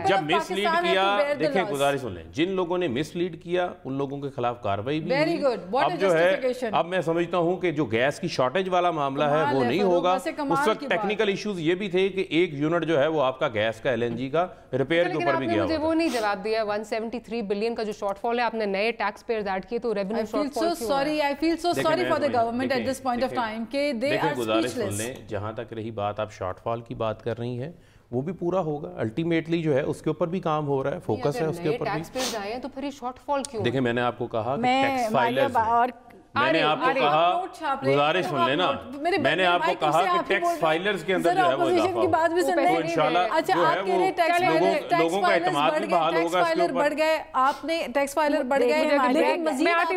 جب مس لیڈ کیا, دیکھیں گزارش سن لیں, جن لوگوں نے مس لیڈ کیا ان لوگوں کے خلاف کاروائی بھی ہوئی. اب جو ہے اب میں سمجھتا ہوں کہ جو گیس کی شارٹیج والا معاملہ ہے وہ نہیں ہوگا. اس وقت ٹیکنیکل ایشوز یہ بھی تھے کہ ایک یونٹ جو ہے وہ آپ کا گیس کا LNG کا ریپیئر کے اوپر بھی گیا. مجھے وہ نہیں جواب دیا 173 بلین کا جو شارٹ فال ہے آپ نے نئے ٹیکس پیئرز ایڈ کیے تو ریونیو شارٹ فال کیوں ہے؟ I feel so sorry for the government at this point of time کہ they are speechless. جہاں تک رہی بات آپ شارٹ فال کی بات کر رہی ہیں وہ بھی پورا ہوگا الٹیمیٹلی, جو ہے اس کے اوپر بھی کام ہو رہا ہے, فوکس ہے اس کے اوپر بھی. ٹیکس پیئرز آئے ہیں تو پھر یہ شارٹ فال کیوں؟ دیکھیں میں نے آپ کو کہا کہ ٹیکس فائلرز میں نے آپ کو کہا گزارش سن لینا, میں نے آپ کو کہا کہ ٹیکس فائلرز کے اندر جو ہے وہ اضافہ ہوگا, انشاءاللہ جو ہے وہ لوگوں کا اعتماد بھی بحال ہوگا. ٹیکس فائلر بڑھ گئے, آپ نے ٹیکس فائلر بڑھ گئے, لیکن مزید آپ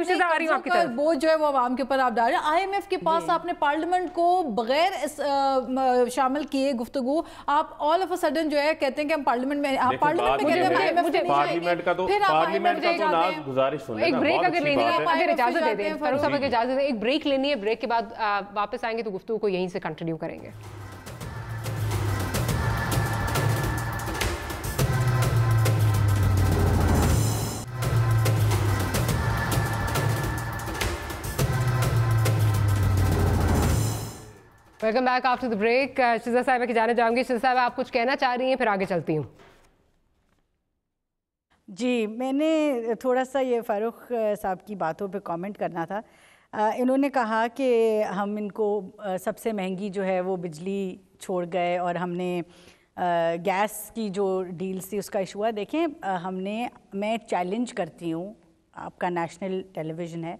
نے وہ جو ہے وہ عوام کے اوپر آپ ڈال رہے ہیں. IMF کے پاس آپ نے پارلیمنٹ کو بغیر شامل کیے گفتگو, آپ آل آف اے سڈن جو ہے کہتے ہیں کہ ہم پارلیمنٹ میں, آپ پارلیمنٹ میں کہتے ہیں پارلیمنٹ کا تو ناز گزارش سن لینا. ایک بریک اگر لینی ہے, اگر اجازت دے دیں فاروق صاحب, اگر اجازت دیں ایک بریک لینی ہے, بریک کے بعد واپس آئیں گے تو گفتگو کو یہیں سے کنٹینیو کریں گے. Welcome back after the break. Shiza صاحبہ کی جانے جاؤں گی. شزا صاحبہ آپ کچھ کہنا چاہ رہی ہیں, پھر آگے چلتی ہوں. جی میں نے تھوڑا سا یہ فاروق صاحب کی باتوں پہ کامنٹ کرنا تھا. انہوں نے کہا کہ ہم ان کو سب سے مہنگی جو ہے وہ بجلی چھوڑ گئے اور ہم نے گیس کی جو ڈیلز تھی اس کا ایشو ہے. دیکھیں میں چیلنج کرتی ہوں, آپ کا نیشنل ٹیلی ویژن ہے,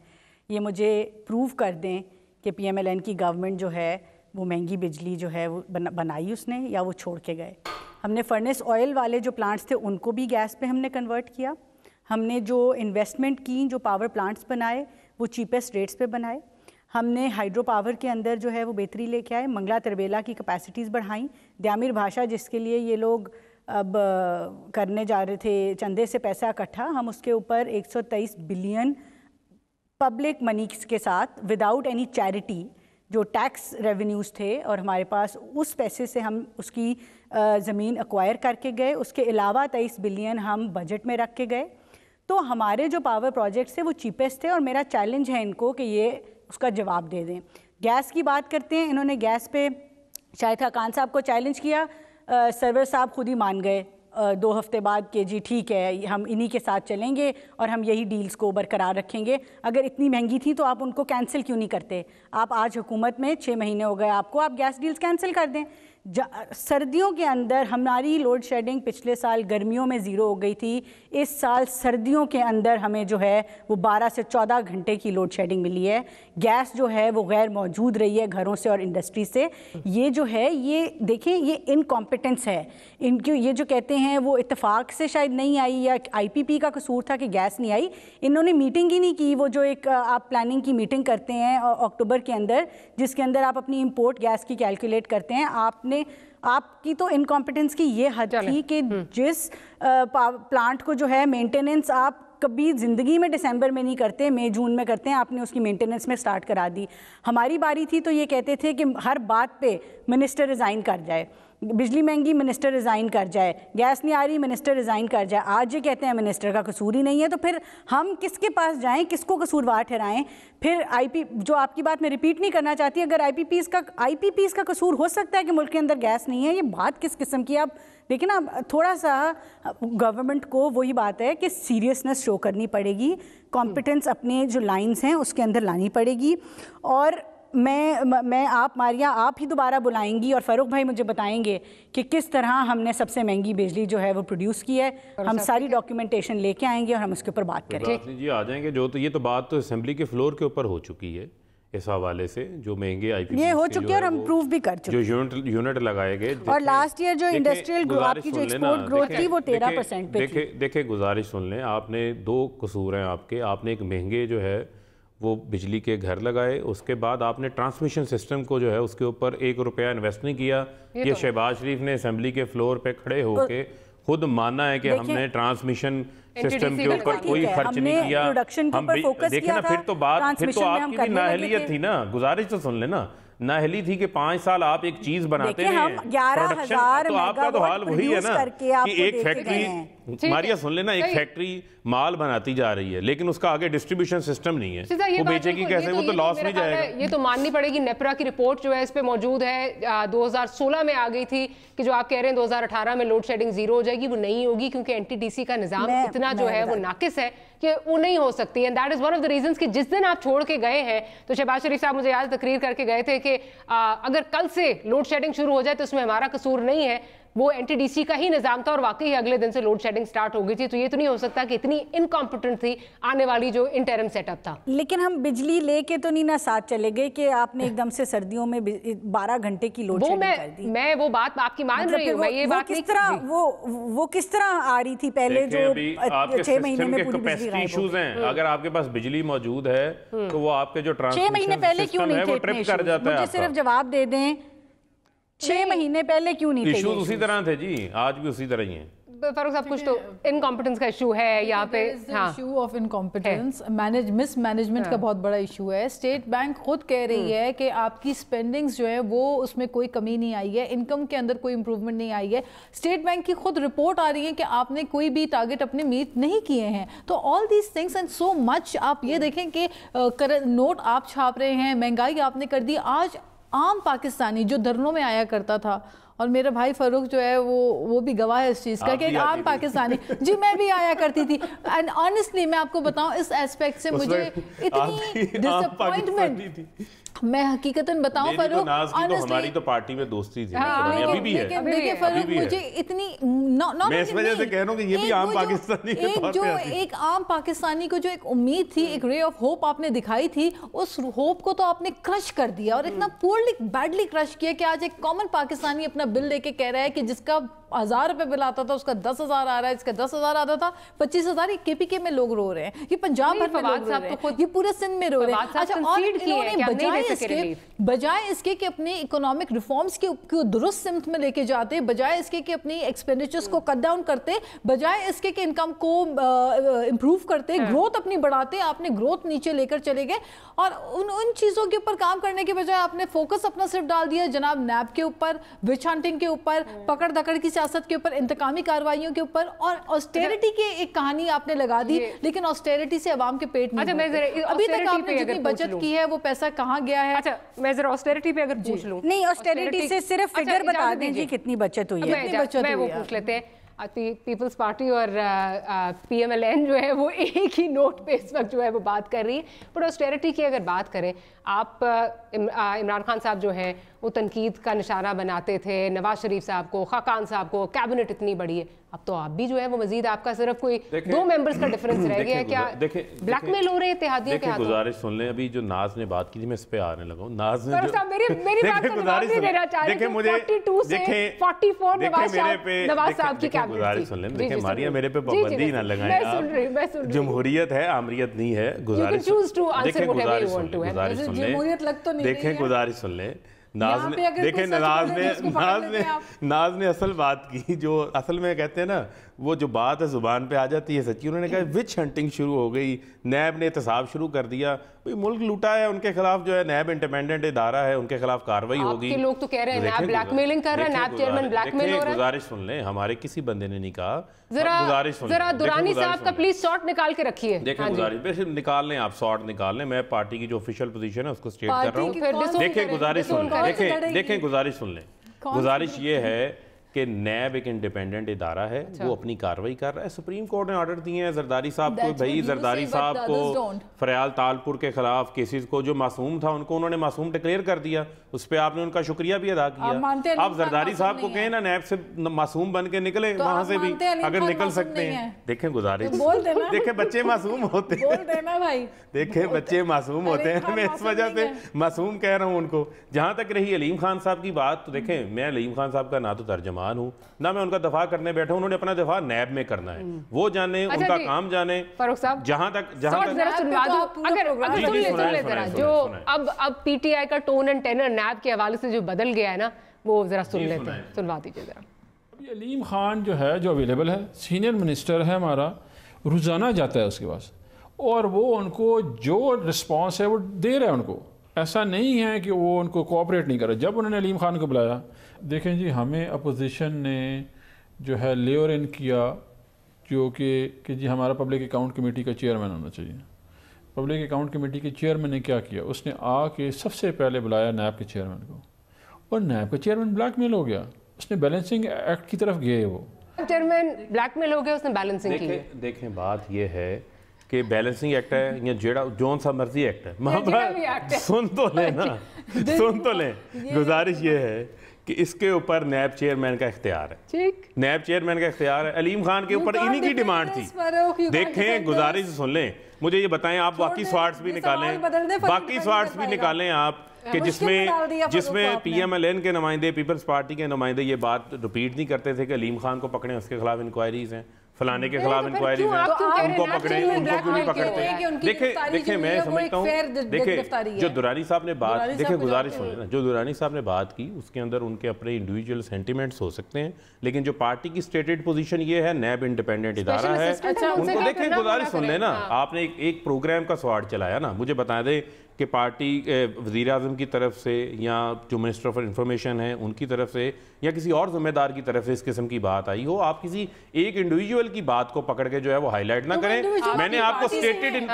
یہ مجھے پروو کر دیں کہ PMLN کی گورنمنٹ جو ہے وہ مہنگی بجلی جو ہے وہ بنائی اس نے یا وہ چھوڑ کے گئے. ہم نے فرنس آئل والے جو پلانٹس تھے ان کو بھی گیس پہ ہم نے کنورٹ کیا. ہم نے جو انویسٹمنٹ کی, جو پاور پلانٹس بنائے وہ چیپسٹ ریٹس پہ بنائے. ہم نے ہائیڈرو پاور کے اندر جو ہے وہ بہتری لے کے آئے, منگلا تربیلا کی کیپیسٹیز بڑھائیں. دیامیر بھاشا جس کے لیے یہ لوگ اب کرنے جا رہے تھے چندے سے پیسہ اکٹھا, ہم اس کے اوپر 123 بلین پبلک منی کے ساتھ وداؤٹ اینی چیریٹی جو ٹیکس ریونیوز تھے اور ہمارے پاس اس پیسے سے ہم اس کی زمین ایکوائر کر کے گئے. اس کے علاوہ 23 بلین ہم بجٹ میں رکھ کے گئے. تو ہمارے جو پاور پروجیکٹس تھے وہ چیپسٹ تھے اور میرا چیلنج ہے ان کو کہ یہ اس کا جواب دے دیں. گیس کی بات کرتے ہیں, انہوں نے گیس پہ شاہد خاقان صاحب کو چیلنج کیا, سرور صاحب خود ہی مان گئے 2 ہفتے بعد کہ جی ٹھیک ہے ہم انہی کے ساتھ چلیں گے اور ہم یہی ڈیلز کو برقرار رکھیں گے. اگر اتنی مہنگی تھی تو آپ ان کو کینسل کیوں نہیں کرتے؟ آپ آج حکومت میں 6 مہینے ہو گئے آپ کو, آپ گیس ڈیلز کینسل کر دیں. سردیوں کے اندر ہماری لوڈ شیڈنگ پچھلے سال گرمیوں میں 0 ہو گئی تھی, اس سال سردیوں کے اندر ہمیں جو ہے وہ 12 سے 14 گھنٹے کی لوڈ شیڈنگ ملی ہے. گیس جو ہے وہ غیر موجود رہی ہے گھروں سے اور انڈسٹری سے. یہ جو ہے یہ دیکھیں یہ انکمپیٹنس ہے ان کی. یہ جو کہتے ہیں وہ اتفاق سے شاید نہیں آئی یا IPP کا قصور تھا کہ گیس نہیں آئی, انہوں نے میٹنگ ہی نہیں کی. وہ جو ایک آپ پلاننگ کی میٹنگ کرتے ہیں اکتوبر کے اندر جس کے اندر آپ اپنی امپورٹ گیس کی کیلکولیٹ کرتے ہیں, آپ کی تو انکمپیٹنس کی یہ حد تھی کہ جس پلانٹ کو جو ہے مینٹیننس آپ کبھی زندگی میں دسمبر میں نہیں کرتے, مئی جون میں کرتے ہیں, آپ نے اس کی مینٹیننس میں سٹارٹ کرا دی. ہماری باری تھی تو یہ کہتے تھے کہ ہر بات پہ منسٹر ریزائن کر جائے, بجلی مہنگی منسٹر ریزائن کر جائے, گیس نہیں آ رہی منسٹر ریزائن کر جائے. آج یہ کہتے ہیں منسٹر کا قصور ہی نہیں ہے, تو پھر ہم کس کے پاس جائیں, کس کو قصوروار ٹھہرائیں؟ پھر جو آپ کی بات میں ریپیٹ نہیں کرنا چاہتی, اگر IPPs کا قصور ہو سکتا ہے کہ ملک کے اندر گیس نہیں ہے, یہ بات کس قسم کی؟ آپ دیکھیں نا, تھوڑا سا گورنمنٹ کو وہی بات ہے کہ سیریسنس شو کرنی پڑے گی, کمپیٹنس اپنے جو لائنز ہیں اس کے اندر لانی پڑے گی. اور میں آپ ماریا آپ ہی دوبارہ بلائیں گی اور فاروق بھائی مجھے بتائیں گے کہ کس طرح ہم نے سب سے مہنگی بجلی جو ہے وہ پروڈیوس کی ہے. ہم ساری ڈاکیومنٹیشن لے کے آئیں گے اور ہم اس کے اوپر بات کریں گے. جی آ جائیں گے. جو تو یہ تو بات تو اسمبلی کے فلور کے اوپر ہو چکی ہے اس حوالے سے, جو مہنگے آئی پی یہ ہو چکے اور ہم پروف بھی کر چکے, جو یونٹ لگائے گئے. اور لاسٹ ایئر جو انڈسٹریل آپ کی جو ایکسپورٹ گروتھ تھی وہ 13% پہ تھی. دیکھیں گزارش سن لیں, آپ نے 2 قصور ہیں آپ کے. آپ نے ایک مہنگے جو ہے وہ بجلی کے گھر لگائے, اس کے بعد آپ نے ٹرانسمیشن سسٹم کو جو ہے اس کے اوپر 1 روپیہ انویسٹ نہیں کیا. یہ شہباز شریف نے اسمبلی کے فلور پہ کھڑے ہو کے خود مانا ہے کہ ہم نے ٹرانسمیشن سسٹم کے اوپر کوئی خرچ نہیں کیا. ہم دیکھیں نا, پھر تو آپ کی بھی نااہلیت تھی نا. گزارش تو سن لینا, نااہلی تھی کہ 5 سال آپ ایک چیز بناتے ہیں, تو آپ کا تو حال وہی ہے نا کہ ایک فیکٹری, ماریا سن لینا, ایک فیکٹری مال بناتی جا رہی ہے لیکن اس کا آگے ڈسٹریبیوشن سسٹم نہیں ہے, وہ بیچے گی کیسے, وہ تو لاس نہیں جائے گا. یہ تو ماننی پڑے گی. نیپرا کی رپورٹ جو ہے اس پہ موجود ہے, 2016 میں آ گئی تھی کہ جو آپ کہہ رہے ہیں 2018 میں لوڈ شیڈنگ 0 ہو جائے گی, وہ نہیں ہوگی کیونکہ این ٹی ڈی سی کا نظام اتنا جو ہے وہ ناقص ہے کہ وہ نہیں ہو سکتی. And that is one of the reasons کہ جس دن آپ چھوڑ کے گئے ہیں تو شہباز شریف صاحب مجھے یاد تقریر کر کے گئے تھے کہ اگر کل سے لوڈ شیڈنگ شروع ہو جائے تو اس میں ہمارا قصور نہیں ہے, وہ این ٹی ڈی سی کا ہی نظام تھا, اور واقعی اگلے دن سے لوڈ شیڈنگ سٹارٹ ہو گئی تھی. تو یہ تو نہیں ہو سکتا کہ اتنی انکمپٹنٹ تھی آنے والی جو انٹرم سیٹ اپ تھا. لیکن ہم بجلی لے کے تو نہیں نہ ساتھ چلے گئے کہ آپ نے ایک دم سے سردیوں میں 12 گھنٹے کی لوڈ شیڈنگ کر دی. میں وہ بات آپ کی مان رہی ہوں, میں یہ بات کس طرح وہ کس طرح آ رہی تھی پہلے جو 6 مہینے میں پوری بجلی غائب ایشوز ہیں. اگر آپ کے پاس بجلی موجود ہے تو وہ آپ کے جو ٹرانسمیشن سسٹم ہے وہ ٹرپ کر جاتا ہے. مجھے صرف جواب دے دیں 6 مہینے پہلے کیوں نہیں تھے؟ ایشوز اسی طرح تھے جی, آج بھی اسی طرح ہی ہیں. فاروق صاحب کچھ تو انکمپٹنس کا ایشو ہے یہاں پہ. Issue of incompetence, miss management کا بہت بڑا ایشو ہے. اسٹیٹ بینک خود کہہ رہی ہے کہ آپ کی اسپینڈنگز جو ہے وہ اس میں کوئی کمی نہیں آئی ہے, انکم کے اندر کوئی امپروومنٹ نہیں آئی ہے. اسٹیٹ بینک کی خود رپورٹ آ رہی ہے کہ آپ نے کوئی بھی ٹارگٹ اپنے میٹ نہیں کیے ہیں. تو all these things and so much. آپ یہ دیکھیں کہ نوٹ آپ چھاپ رہے ہیں, مہنگائی آپ نے کر دی. آج عام پاکستانی جو دھرنوں میں آیا کرتا تھا, اور میرا بھائی فاروق جو ہے وہ بھی گواہ ہے اس چیز کا کہ ایک عام پاکستانی, جی میں بھی آیا کرتی تھی. اینڈ آنیسٹلی میں آپ کو بتاؤں اس ایسپیکٹ سے مجھے اتنی ڈس اپوائنٹمنٹ, میں حقیقتاً بتاؤں فاروق, ہماری تو پارٹی میں دوستی تھی, ابھی بھی ہے. دیکھیں فاروق, مجھے اتنی میں اس وجہ سے کہہ رہا ہوں کہ یہ بھی عام پاکستانی کے طور پہ جو ایک عام پاکستانی کو جو ایک امید تھی, ایک رے آف ہوپ آپ نے دکھائی تھی, اس ہوپ کو تو آپ نے کرش کر دیا, اور اتنا پورلی بیڈلی کرش کیا کہ آج ایک کامن پاکستانی اپنا بل لے کے کہہ رہا ہے کہ جس کا 1000 روپے بل آتا تھا اس کا 10,000 آ رہا ہے, اس کا 10,000 آتا تھا 25,000. یہ کے پی کے میں لوگ رو رہے ہیں, یہ پنجاب بھر میں لوگ رو رہے ہیں, یہ پورے سندھ میں رو رہے ہیں. اچھا, اور انہوں نے بجائے اس کے کہ اپنے اکنامک ریفارمز کو درست سمت میں لے کے جاتے, بجائے اس کے کہ اپنی ایکسپینڈیچرز کو کٹ ڈاؤن کرتے, بجائے اس کے کہ انکم کو امپروو کرتے, گروتھ اپنی بڑھاتے, آپ نے گروتھ نیچے لے کر چلے گئے. اور ان چیزوں کے اوپر کام کرنے کے بجائے آپ نے فوکس اپنا صرف ڈال دیا جناب نیب کے اوپر, وچ ہنٹنگ کے اوپر, پکڑ دکڑ کی سیاست کے اوپر, انتقامی کارروائیوں کے اوپر, اور آسٹیرٹی کی ایک کہانی آپ نے لگا دی. لیکن آسٹیرٹی سے عوام کے پیٹ نہیں بھرتے. ابھی تک آپ نے جتنی بچت کی ہے وہ پیسہ کہاں گیا ہے؟ اچھا میں ذرا آسٹیرٹی پہ اگر پوچھ لوں. نہیں, آسٹیرٹی سے صرف فگر بتا دیں جی کتنی بچت ہوئی ہے. میں وہ پوچھ لیتے ہیں. پیپلز پارٹی اور پی ایم ایل این جو ہے وہ ایک ہی نوٹ پہ اس وقت جو ہے وہ بات کر رہی ہے. بٹ آسٹیرٹی کی اگر بات کریں, آپ عمران خان صاحب جو ہیں وہ تنقید کا نشانہ بناتے تھے نواز شریف صاحب کو, خاقان صاحب کو, کیبنٹ اتنی بڑی ہے. اب تو آپ بھی جو ہے وہ مزید, آپ کا صرف کوئی 2 ممبرز کا ڈیفرنس رہ گیا ہے. کیا بلیک میل ہو رہے ہیں اتحادیوں کے ہاتھوں؟ گزارش سن لیں, ابھی جو ناز نے بات کی تھی میں اس پہ آنے لگا ہوں. ناز نے میری بات کا جواب نہیں دینا چاہ رہے تھے. 42 سے 44 نواز صاحب کی کیبنٹ. گزارش سن لیں, دیکھیں ماریا میرے پہ پابندی نہ لگائیں آپ. جمہوریت ہے, آمریت نہیں ہے. گزارش دیکھیں, گزارش سن لیں. دیکھیں ناز نے اصل بات کی, جو اصل میں کہتے ہیں نا وہ جو بات ہے زبان پہ آ جاتی ہے سچی. انہوں نے کہا وچ ہنٹنگ شروع ہو گئی, نیب نے احتساب شروع کر دیا. ملک لوٹا ہے, ان کے خلاف جو ہے نیب انڈیپینڈنٹ ادارہ ہے, ان کے خلاف کارروائی ہوگی. آپ کے لوگ تو کہہ رہے ہیں نیب بلیک میلنگ کر رہا ہے, نیب چیئرمین بلیک میل ہو رہا ہے. گزارش سن لیں, ہمارے کسی بندے نے نہیں کہا. ذرا دورانی صاحب کا پلیز شارٹ نکال کے رکھیے. دیکھیں گزارش نکال لیں, آپ شارٹ نکال لیں. میں پارٹی کی جو آفیشیل پوزیشن ہے اس کو اسٹیٹ کر رہا ہوں. دیکھیں گزارش سن لیں, دیکھیں گزارش سن لیں. گزارش یہ ہے کہ نیب ایک انڈیپینڈنٹ ادارہ ہے, وہ اپنی کارروائی کر رہا ہے. سپریم کورٹ نے آرڈر دیے ہیں زرداری صاحب کو, بھائی زرداری صاحب کو فریال تالپور کے خلاف کیسز کو, جو معصوم تھا ان کو انہوں نے معصوم ڈکلیئر کر دیا, اس پہ آپ نے ان کا شکریہ بھی ادا کیا. آپ زرداری صاحب کو کہیں نا نیب سے معصوم بن کے نکلے وہاں سے بھی اگر نکل سکتے ہیں. دیکھیں گزارش, دیکھیں بچے معصوم ہوتے ہیں, دیکھیں بچے معصوم ہوتے ہیں, میں اس وجہ سے معصوم کہہ رہا ہوں ان کو. جہاں تک رہی علیم خان صاحب کی بات, تو دیکھیں میں علیم خان صاحب کا نہ تو ترجمان ہوں نہ میں ان کا دفاع کرنے بیٹھا ہوں, انہوں نے اپنا دفاع نیب میں کرنا ہے, وہ جانے ان کا کام جانے. جہاں تک جو اب پی ٹی آئی کا ٹون اینڈ ٹینر نیب کے حوالے سے جو بدل گیا ہے نا, وہ ذرا سن لیتے ہیں, سنوا دیجیے ذرا. علیم خان جو ہے جو اویلیبل ہے, سینئر منسٹر ہے ہمارا, روزانہ جاتا ہے اس کے پاس, اور وہ ان کو جو رسپانس ہے وہ دے رہا ہے ان کو. ایسا نہیں ہے کہ وہ ان کو کوآپریٹ نہیں کر رہا. جب انہوں نے علیم خان کو بلایا, دیکھیں جی ہمیں اپوزیشن نے جو ہے لیور ان کیا, جو کہ جی ہمارا پبلک اکاؤنٹ کمیٹی کا چیئرمین ہونا چاہیے. پبلک اکاؤنٹ کمیٹی کے چیئرمین نے کیا کیا, اس نے آ کے سب سے پہلے بلایا نیب کے چیئرمین کو, اور نیب کا چیئرمین بلیک میل ہو گیا. اس نے بیلنسنگ ایکٹ کی طرف گئے, وہ چیئرمین بلیک میل ہو گیا, اس نے بیلنسنگ کی. دیکھیں بات یہ ہے کہ بیلنسنگ ایکٹ ہے یا جیڑا جون سا مرضی ایکٹ ہے, سن تو لیں نا, سن تو لیں. گزارش یہ ہے کہ اس کے اوپر نیب چیئرمین کا اختیار ہے, نیب چیئرمین کا اختیار ہے. علیم خان کے اوپر انہی کی ڈیمانڈ تھی. دیکھیں گزارش سن لیں, مجھے یہ بتائیں آپ باقی سوارٹس بھی نکالیں, باقی سوارٹس بھی نکالیں آپ, کہ جس میں پی ایم ایل این کے نمائندے, پیپلز پارٹی کے نمائندے یہ بات رپیٹ نہیں کرتے تھے کہ علیم خان کو پکڑیں, اس کے خلاف انکوائریز ہیں, فلانے کے خلاف انکوائریز ہیں, ان کو پکڑیں, ان کو کیوں نہیں پکڑتے. دیکھیں میں سمجھتا ہوں, دیکھیں جو درانی صاحب نے بات, دیکھیں گزارش سن لینا, جو درانی صاحب نے بات کی اس کے اندر ان کے اپنے انڈیویجول سینٹیمنٹس ہو سکتے ہیں, لیکن جو پارٹی کی اسٹیٹڈ پوزیشن یہ ہے, نیب انڈیپینڈنٹ ادارہ ہے, ان کو دیکھیں گزارش سن لینا. آپ نے ایک پروگرام کا سوال چلایا نا, مجھے بتا دیں کہ پارٹی وزیر اعظم کی طرف سے یا جو منسٹر آف انفارمیشن ہیں ان کی طرف سے یا کسی اور ذمہ دار کی طرف سے اس قسم کی بات آئی ہو, آپ کسی ایک انڈیویجول کی بات کو پکڑ کے جو ہے وہ ہائی لائٹ نہ کریں. میں نے آپ کو اسٹیٹڈ,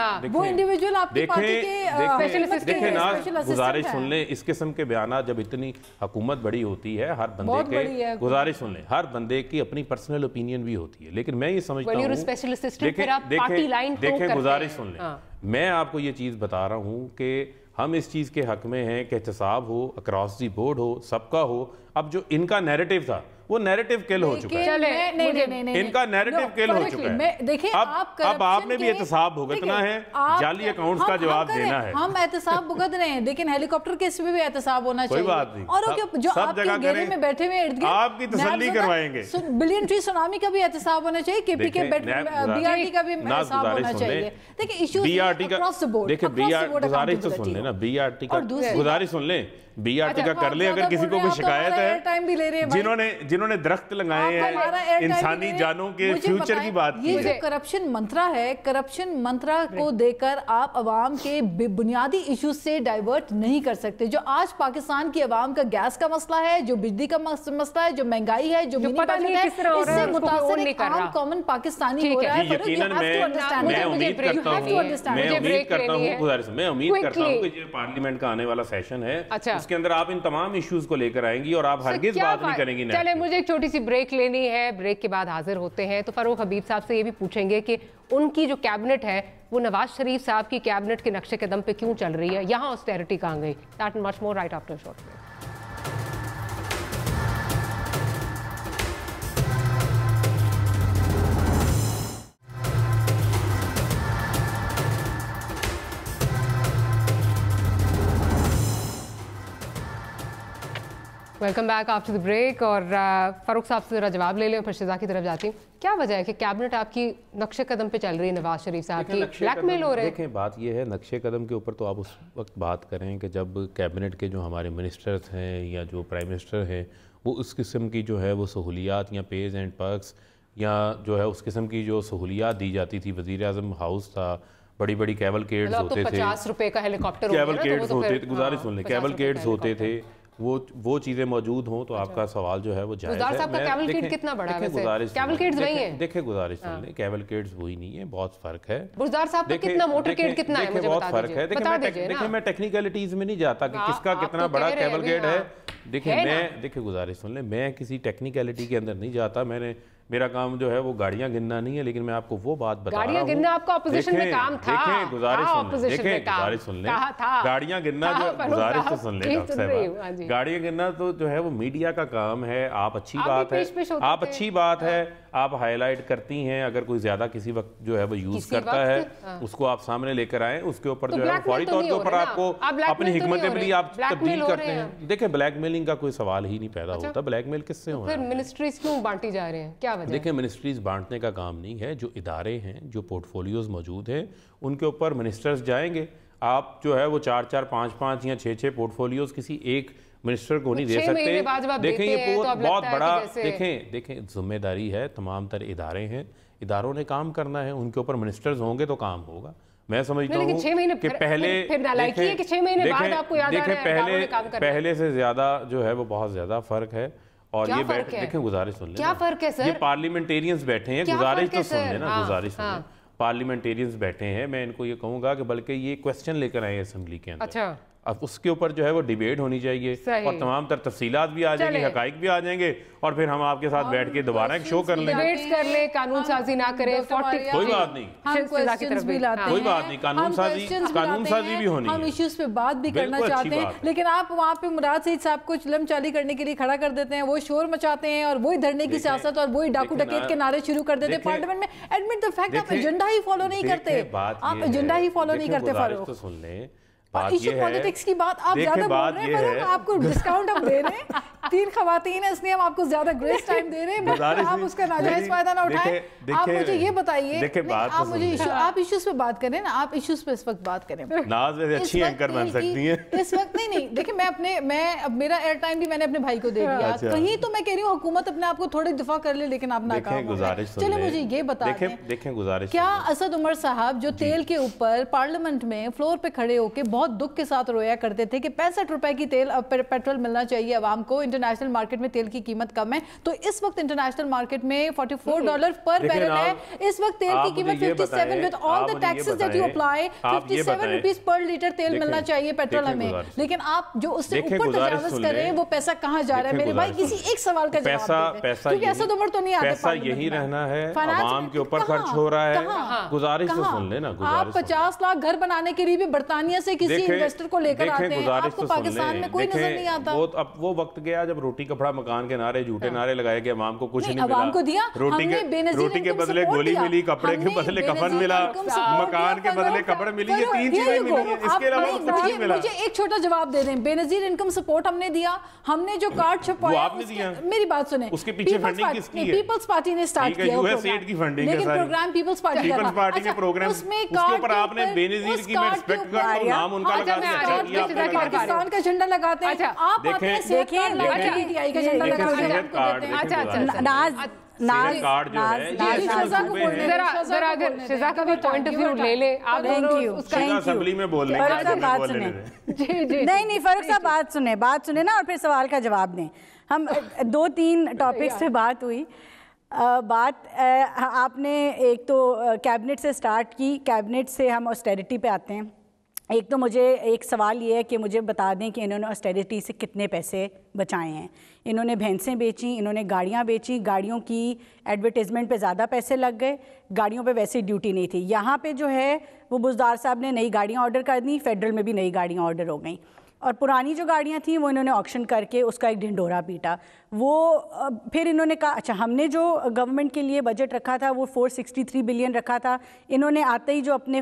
دیکھیں ناز گزارش سن لیں, اس قسم کے بیانات جب اتنی حکومت بڑی ہوتی ہے, ہر بندے کے, گزارش سن لیں, ہر بندے کی اپنی پرسنل اوپینین بھی ہوتی ہے, لیکن میں یہ سمجھتا ہوں, دیکھیں گزارش سن لیں, میں آپ کو یہ چیز بتا رہا ہوں کہ ہم اس چیز کے حق میں ہیں کہ احتساب ہو, اکراس دی بورڈ ہو, سب کا ہو. اب جو ان کا نیریٹو تھا وہ نیریٹو کل ہو چکا ہے, ان کا نیریٹو کل ہو چکا ہے. اب آپ نے بھی احتساب بھگتنا ہے, جعلی اکاؤنٹس کا جواب دینا ہے. ہم احتساب بھگت رہے ہیں, لیکن ہیلی کاپٹر کیس میں بھی احتساب ہونا چاہیے. کوئی بات نہیں, اور جو آپ کے گھیرے میں بیٹھے ہوئے ارد گرد آپ کی تسلی کروائیں گے. بلین ٹری سونامی کا بھی احتساب ہونا چاہیے, کے پی کے بی آر ٹی کا بھی احتساب ہونا چاہیے. دیکھیں ایشوز بی آر ٹی کا, دیکھیں بی آر گزارش تو سن لیں نا, بی آر ٹی کا گزارش سن لیں, بی آر ٹی کا کر لیں. اگر کسی کو کوئی شکایت ہے, جنہوں نے درخت لگائے ہیں انسانی جانوں کے فیوچر کی بات کی ہے, یہ جو کرپشن منترا ہے, کرپشن منترا کو دے کر آپ عوام کے بنیادی ایشوز سے ڈائیورٹ نہیں کر سکتے. جو آج پاکستان کی عوام کا گیس کا مسئلہ ہے, جو بجلی کا مسئلہ ہے, جو مہنگائی ہے, جو منی بجٹ ہے, اس سے متاثر ایک عام کامن پاکستانی ہو رہا ہے. میں امید کرتا ہوں کہ یہ پارلیمنٹ کا آنے والا سیشن ہے, اس کے اندر آپ ان تمام ایشوز کو لے کر آئیں گی اور آپ ہرگز بات نہیں کریں گی. چلے مجھے ایک چھوٹی سی بریک لینی ہے, بریک کے بعد حاضر ہوتے ہیں. تو فاروق حبیب صاحب سے یہ بھی پوچھیں گے کہ ان کی جو کیبنٹ ہے وہ نواز شریف صاحب کی کیبنٹ کے نقشے قدم پہ کیوں چل رہی ہے, یہاں آسٹیرٹی کہاں گئی. That and much more right after short break. Welcome back after the break. اور فاروق صاحب سے ذرا جواب لے لیں, پھر شزا کی طرف جاتی ہوں. کیا وجہ ہے کہ کیبنٹ آپ کی نقشے قدم پہ چل رہی ہے نواز شریف صاحب کی, بلیک میل ہو رہے ہیں؟ دیکھیں بات یہ ہے, نقشے قدم کے اوپر تو آپ اس وقت بات کریں کہ جب کیبنٹ کے جو ہمارے منسٹرز ہیں یا جو پرائم منسٹر ہیں وہ اس قسم کی جو ہے وہ سہولیات یا پیز اینڈ پرکس یا جو ہے اس قسم کی جو سہولیات دی جاتی تھی, وزیر اعظم ہاؤس تھا, بڑی بڑی کیبل کیڈز ہوتے تھے, 50 روپے کا ہیلی کاپٹر کیبل کیڈز ہوتے تھے, گزارش سن لیں, کیبل کیڈز ہوتے تھے, وہ چیزیں موجود ہوں تو آپ کا سوال جو ہے وہ جائز ہے. صاحب کا کیولکیٹ کتنا بڑا ہے ویسے؟ کیولکیٹس وہی ہیں؟ دیکھیں گزارش سن لیں, کیولکیٹس وہی نہیں ہے, بہت فرق ہے. بزدار صاحب کا کتنا موٹرکیٹ کتنا ہے مجھے بتا دیجئے. دیکھیں میں ٹیکنیکلٹیز میں نہیں جاتا کہ کس کا کتنا بڑا کیولکیٹ ہے. دیکھیں گزارش سن لیں, میں کسی ٹیکنیکلٹی کے اندر نہیں جاتا. میرا کام جو ہے وہ گاڑیاں گننا نہیں ہے, لیکن میں آپ کو وہ بات بتا رہا ہوں. گاڑیاں گننا آپ کا اپوزیشن میں کام تھا. دیکھیں گزارش سن لیں, گاڑیاں گننا گزارش تو سن لیں ڈاکٹر صاحب, گاڑیاں گننا تو جو ہے وہ میڈیا کا کام ہے. آپ اچھی بات ہے آپ ہائی لائٹ کرتی ہیں, اگر کوئی زیادہ کسی وقت جو ہے وہ یوز کرتا ہے اس کو آپ سامنے لے کر آئیں, اس کے اوپر جو ہے فوری طور کے اوپر آپ کو اپنی حکمت عملی آپ تبدیل کرتے ہیں. دیکھیں بلیک میلنگ کا کوئی سوال ہی نہیں پیدا ہوتا. بلیک میل کس سے ہو رہا ہے؟ پھر منسٹریز کیوں بانٹی جا رہے ہیں, کیا وجہ؟ دیکھیں منسٹریز بانٹنے کا کام نہیں ہے. جو ادارے ہیں, جو پورٹ فولیوز موجود ہیں, ان کے اوپر منسٹرز جائیں گے. آپ جو ہے وہ 4 5 یا 6 پورٹ فولیوز کسی ایک منسٹر کو نہیں دے سکتے. دیکھیں یہ بہت بڑا, دیکھیں ذمہ داری ہے, تمام تر ادارے ہیں, اداروں نے کام کرنا ہے, ان کے اوپر منسٹرز ہوں گے تو کام ہوگا. میں سمجھتا ہوں کہ پہلے سے زیادہ جو ہے وہ بہت زیادہ فرق ہے. اور یہ دیکھیں گزارش سن لیں, کیا فرق ہے سر؟ یہ پارلیمنٹیرینز بیٹھے ہیں, گزارش تو سن لیں نا, گزارش سن لیں. پارلیمنٹیرینز بیٹھے ہیں, میں ان کو یہ کہوں گا کہ بلکہ یہ کویسچن لے کر آئے اسمبلی کے اندر. اب اس کے اوپر جو ہے وہ ڈیبیٹ ہونی چاہیے, اور تمام تر تفصیلات بھی آ جائیں گی, حقائق بھی آ جائیں گے, اور پھر ہم آپ کے ساتھ بیٹھ کے دوبارہ ایک شو کر لیں. ڈیبیٹس کر لیں, قانون سازی نہ کریں. کوئی بات نہیں, کوئی بات نہیں, قانون سازی بھی ہونی ہے. ہم ایشوز پہ بات بھی کرنا چاہتے ہیں, لیکن آپ وہاں پہ مراد سعید صاحب کو چلم چالی کرنے کے لیے کھڑا کر دیتے ہیں, وہ شور مچاتے ہیں اور وہی دھرنے کی سیاست اور وہی ڈاکو ڈکیت کے نعرے شروع کر دیتے ہیں پارلیمنٹ میں. ایڈمٹ دا فیکٹ آپ ایجنڈا ہی فالو نہیں کرتے, آپ ایجنڈا ہی فالو نہیں کرتے. فاروق سن لیں, ایشو پالیٹکس کی بات آپ زیادہ بول رہے ہیں, فاروق آپ کو ڈسکاؤنٹ ہم دے رہے ہیں, 3 خواتین ہیں اس لیے ہم آپ کو زیادہ گریس ٹائم دے رہے ہیں, آپ اس کا ناجائز فائدہ نہ اٹھائیں. آپ مجھے یہ بتائیے, آپ مجھے آپ ایشوز پہ بات کریں نا, آپ ایشوز پہ اس وقت بات کریں. ناز ویسے اچھی اینکر بن سکتی ہیں اس وقت. نہیں دیکھیں, میں میرا ایئر ٹائم بھی میں نے اپنے بھائی کو دے دیا. کہیں تو میں کہہ رہی ہوں حکومت اپنے آپ کو تھوڑی دفاع کر لے, لیکن آپ ناکام ہو گئے. چلے مجھے یہ بتا دیں, کیا اسد عمر صاحب جو تیل کے اوپر پارلیمنٹ میں فلور پہ کھڑے ہو کے بہت دکھ کے ساتھ رویا کرتے تھے کہ 65 روپے کی تیل پیٹرول ملنا چاہیے عوام کو, انٹرنیشنل مارکیٹ میں تیل کی قیمت کم ہے, تو اس وقت انٹرنیشنل مارکیٹ میں $44 پر بیرل ہے. اس وقت تیل کی قیمت 57 with all the taxes that you apply 57 rupees per litre تیل ملنا چاہیے پیٹرول ہمیں, لیکن آپ جو اس سے اوپر تجاوز کر رہے ہیں وہ پیسہ کہاں جا رہا ہے؟ میرے بھائی کسی ایک سوال کا جواب دیں, کیونکہ اسد عمر تو نہیں آتے. پیسہ یہی رہنا ہے, عوام کے اوپر خرچ ہو رہا ہے. گزارش تو سن لیں نا, آپ 50 لاکھ گھر بنانے کے لیے بھی برطانیہ سے کسی انویسٹر کو لے کر آتے ہیں, آپ کو پاکستان میں کوئی نظر نہیں آتا. اب وہ وقت گیا جب روٹی کپڑا مکان کے نعرے, جھوٹے نعرے لگائے کہ عوام کو کچھ نہیں ملا. عوام کو دیا, روٹی کے بدلے گولی ملی, کپڑے کے بدلے کفن ملا, مکان کے بدلے کپڑے ملی, یہ 3 چیزیں ملی, اس کے علاوہ کچھ نہیں ملا. مجھے ایک چھوٹا جواب دے دیں, بے نظیر انکم سپورٹ ہم نے دیا, ہم نے جو کارڈ چھپوایا میری بات سنیں, اس کے پیچھے فنڈنگ کس کی ہے؟ پیپلز پارٹی نے سٹارٹ کیا یو ایس ایڈ کی فنڈنگ ہے, لیکن پروگرام پیپلز پارٹی کا پروگرام, اس کے اوپر آپ نے بے نظیر کی میں ریسپیکٹ کرتا ہوں, نام ان کا لگا دیا, پاکستان کا جھنڈا لگاتے ہیں آپ, آتے ہیں دیکھیں پی آئی کا جھنڈا لگاتے ہیں. شزا کا بھی پوائنٹ آف ویو لے لیں آپ, اسمبلی میں بول لیں. نہیں فاروق صاحب بات سنیں نا, اور پھر سوال کا جواب دیں. ہم 2-3 ٹاپکس پہ بات ہوئی. آپ نے ایک تو کیبنٹ سے سٹارٹ کی, کیبنٹ سے ہم آسٹیرٹی پہ آتے ہیں. ایک تو مجھے ایک سوال یہ ہے کہ مجھے بتا دیں کہ انہوں نے آسٹیرٹی سے کتنے پیسے بچائے ہیں. انہوں نے بھینسیں بیچیں, انہوں نے گاڑیاں بیچیں, گاڑیوں کی ایڈورٹیزمنٹ پہ زیادہ پیسے لگ گئے, گاڑیوں پہ ویسے ڈیوٹی نہیں تھی. یہاں پہ جو ہے وہ بزدار صاحب نے نئی گاڑیاں آرڈر کر دیں, فیڈرل میں بھی نئی گاڑیاں آرڈر ہو گئیں, اور پرانی جو گاڑیاں تھیں وہ انہوں نے آکشن کر کے اس کا ایک ڈھنڈورا پیٹا. وہ پھر انہوں نے کہا اچھا ہم نے جو گورنمنٹ کے لیے بجٹ رکھا تھا وہ 463 بلین رکھا تھا, انہوں نے آتے ہی جو اپنے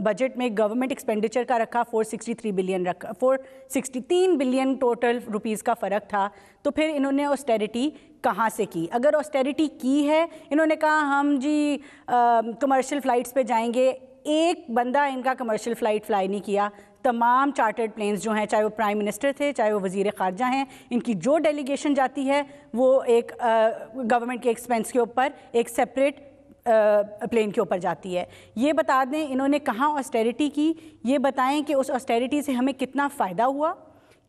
بجٹ میں گورنمنٹ ایکسپینڈیچر کا رکھا 463 بلین رکھا, 463 بلین ٹوٹل روپیز کا فرق تھا. تو پھر انہوں نے آسٹیرٹی کہاں سے کی؟ اگر آسٹیرٹی کی ہے, انہوں نے کہا ہم جی کمرشل فلائٹس پہ جائیں گے, ایک بندہ ان کا کمرشل فلائٹ فلائی نہیں کیا. تمام چارٹرڈ پلینز جو ہیں, چاہے وہ پرائم منسٹر تھے, چاہے وہ وزیر خارجہ ہیں, ان کی جو ڈیلیگیشن جاتی ہے وہ ایک گورنمنٹ کے ایکسپینس کے اوپر ایک سیپریٹ پلین کے اوپر جاتی ہے. یہ بتا دیں انہوں نے کہاں آسٹیرٹی کی, یہ بتائیں کہ اس آسٹیرٹی سے ہمیں کتنا فائدہ ہوا,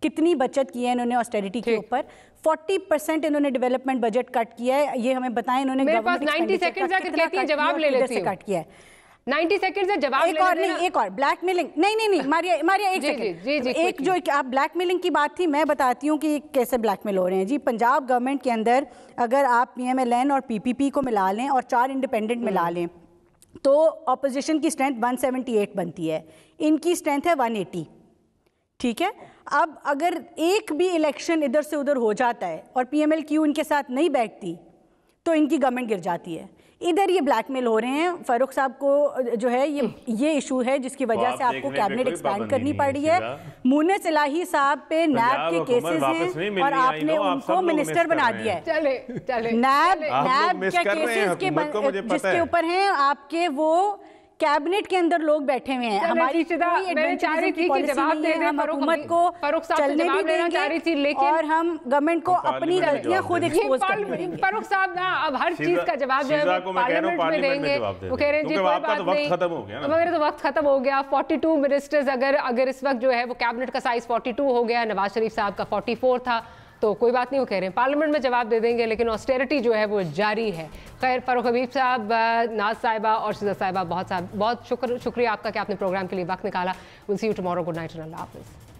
کتنی بچت کی ہے انہوں نے آسٹیریٹی کے اوپر. 40% انہوں نے ڈیولپمنٹ بجٹ کٹ کیا ہے. یہ ہمیں بتائیں انہوں نے میرے پاس 90 سیکنڈز ہے, کہتی ہیں جواب لے لیتی ہوں. کٹ کیا ہے 90 سیکنڈز ہے, جواب ایک اور نہیں, ایک اور بلیک میلنگ. نہیں ماریا ایک سیکنڈ, ایک جو آپ بلیک میلنگ کی بات تھی, میں بتاتی ہوں کہ کیسے بلیک میل ہو رہے ہیں جی. پنجاب گورنمنٹ کے اندر اگر آپ PMLN اور PPP کو ملا لیں اور 4 انڈیپینڈنٹ ملا لیں تو اپوزیشن کی اسٹرینتھ 178 بنتی ہے, ان کی اسٹرینتھ ہے 180. ٹھیک ہے, اب اگر ایک بھی الیکشن ادھر سے ادھر ہو جاتا ہے اور PMLQ ان کے ساتھ نہیں بیٹھتی تو ان کی گورنمنٹ گر جاتی ہے. ادھر یہ بلیک میل ہو رہے ہیں. فاروق صاحب کو جو ہے یہ ایشو ہے جس کی وجہ سے آپ کو کیبنٹ ایکسپینڈ کرنی پڑ رہی ہے. مونس الہی صاحب پہ نیب کے کیسز ہیں اور آپ نے ان کو منسٹر بنا دیا ہے. نیب کے کیسز جس کے اوپر ہیں آپ کے, وہ کیبنٹ کے اندر لوگ بیٹھے ہوئے ہیں. ہماری کوئی ایڈوانٹیج کی پالیسی نہیں ہے. ہم حکومت کو چلنے بھی دیں گے اور ہم گورنمنٹ کو اپنی غلطیاں خود ایکسپوز کریں گے. فاروق صاحب نا اب ہر چیز کا جواب جو ہے پارلیمنٹ میں دیں گے. وہ کہہ رہے ہیں جی کوئی بات نہیں, مگر تو وقت ختم ہو گیا. 42 منسٹرز اگر اس وقت جو ہے وہ کیبنٹ کا سائز 42 ہو گیا, نواز شریف صاحب کا 44 تھا, تو کوئی بات نہیں. وہ کہہ رہے ہیں پارلیمنٹ میں جواب دے دیں گے, لیکن آسٹیریٹی جو ہے وہ جاری ہے. خیر, فاروق حبیب صاحب, ناز صاحبہ اور شیزہ صاحبہ, بہت شکریہ آپ کا کہ آپ نے پروگرام کے لیے وقت نکالا. We'll see you tomorrow. Good night and اللہ حافظ.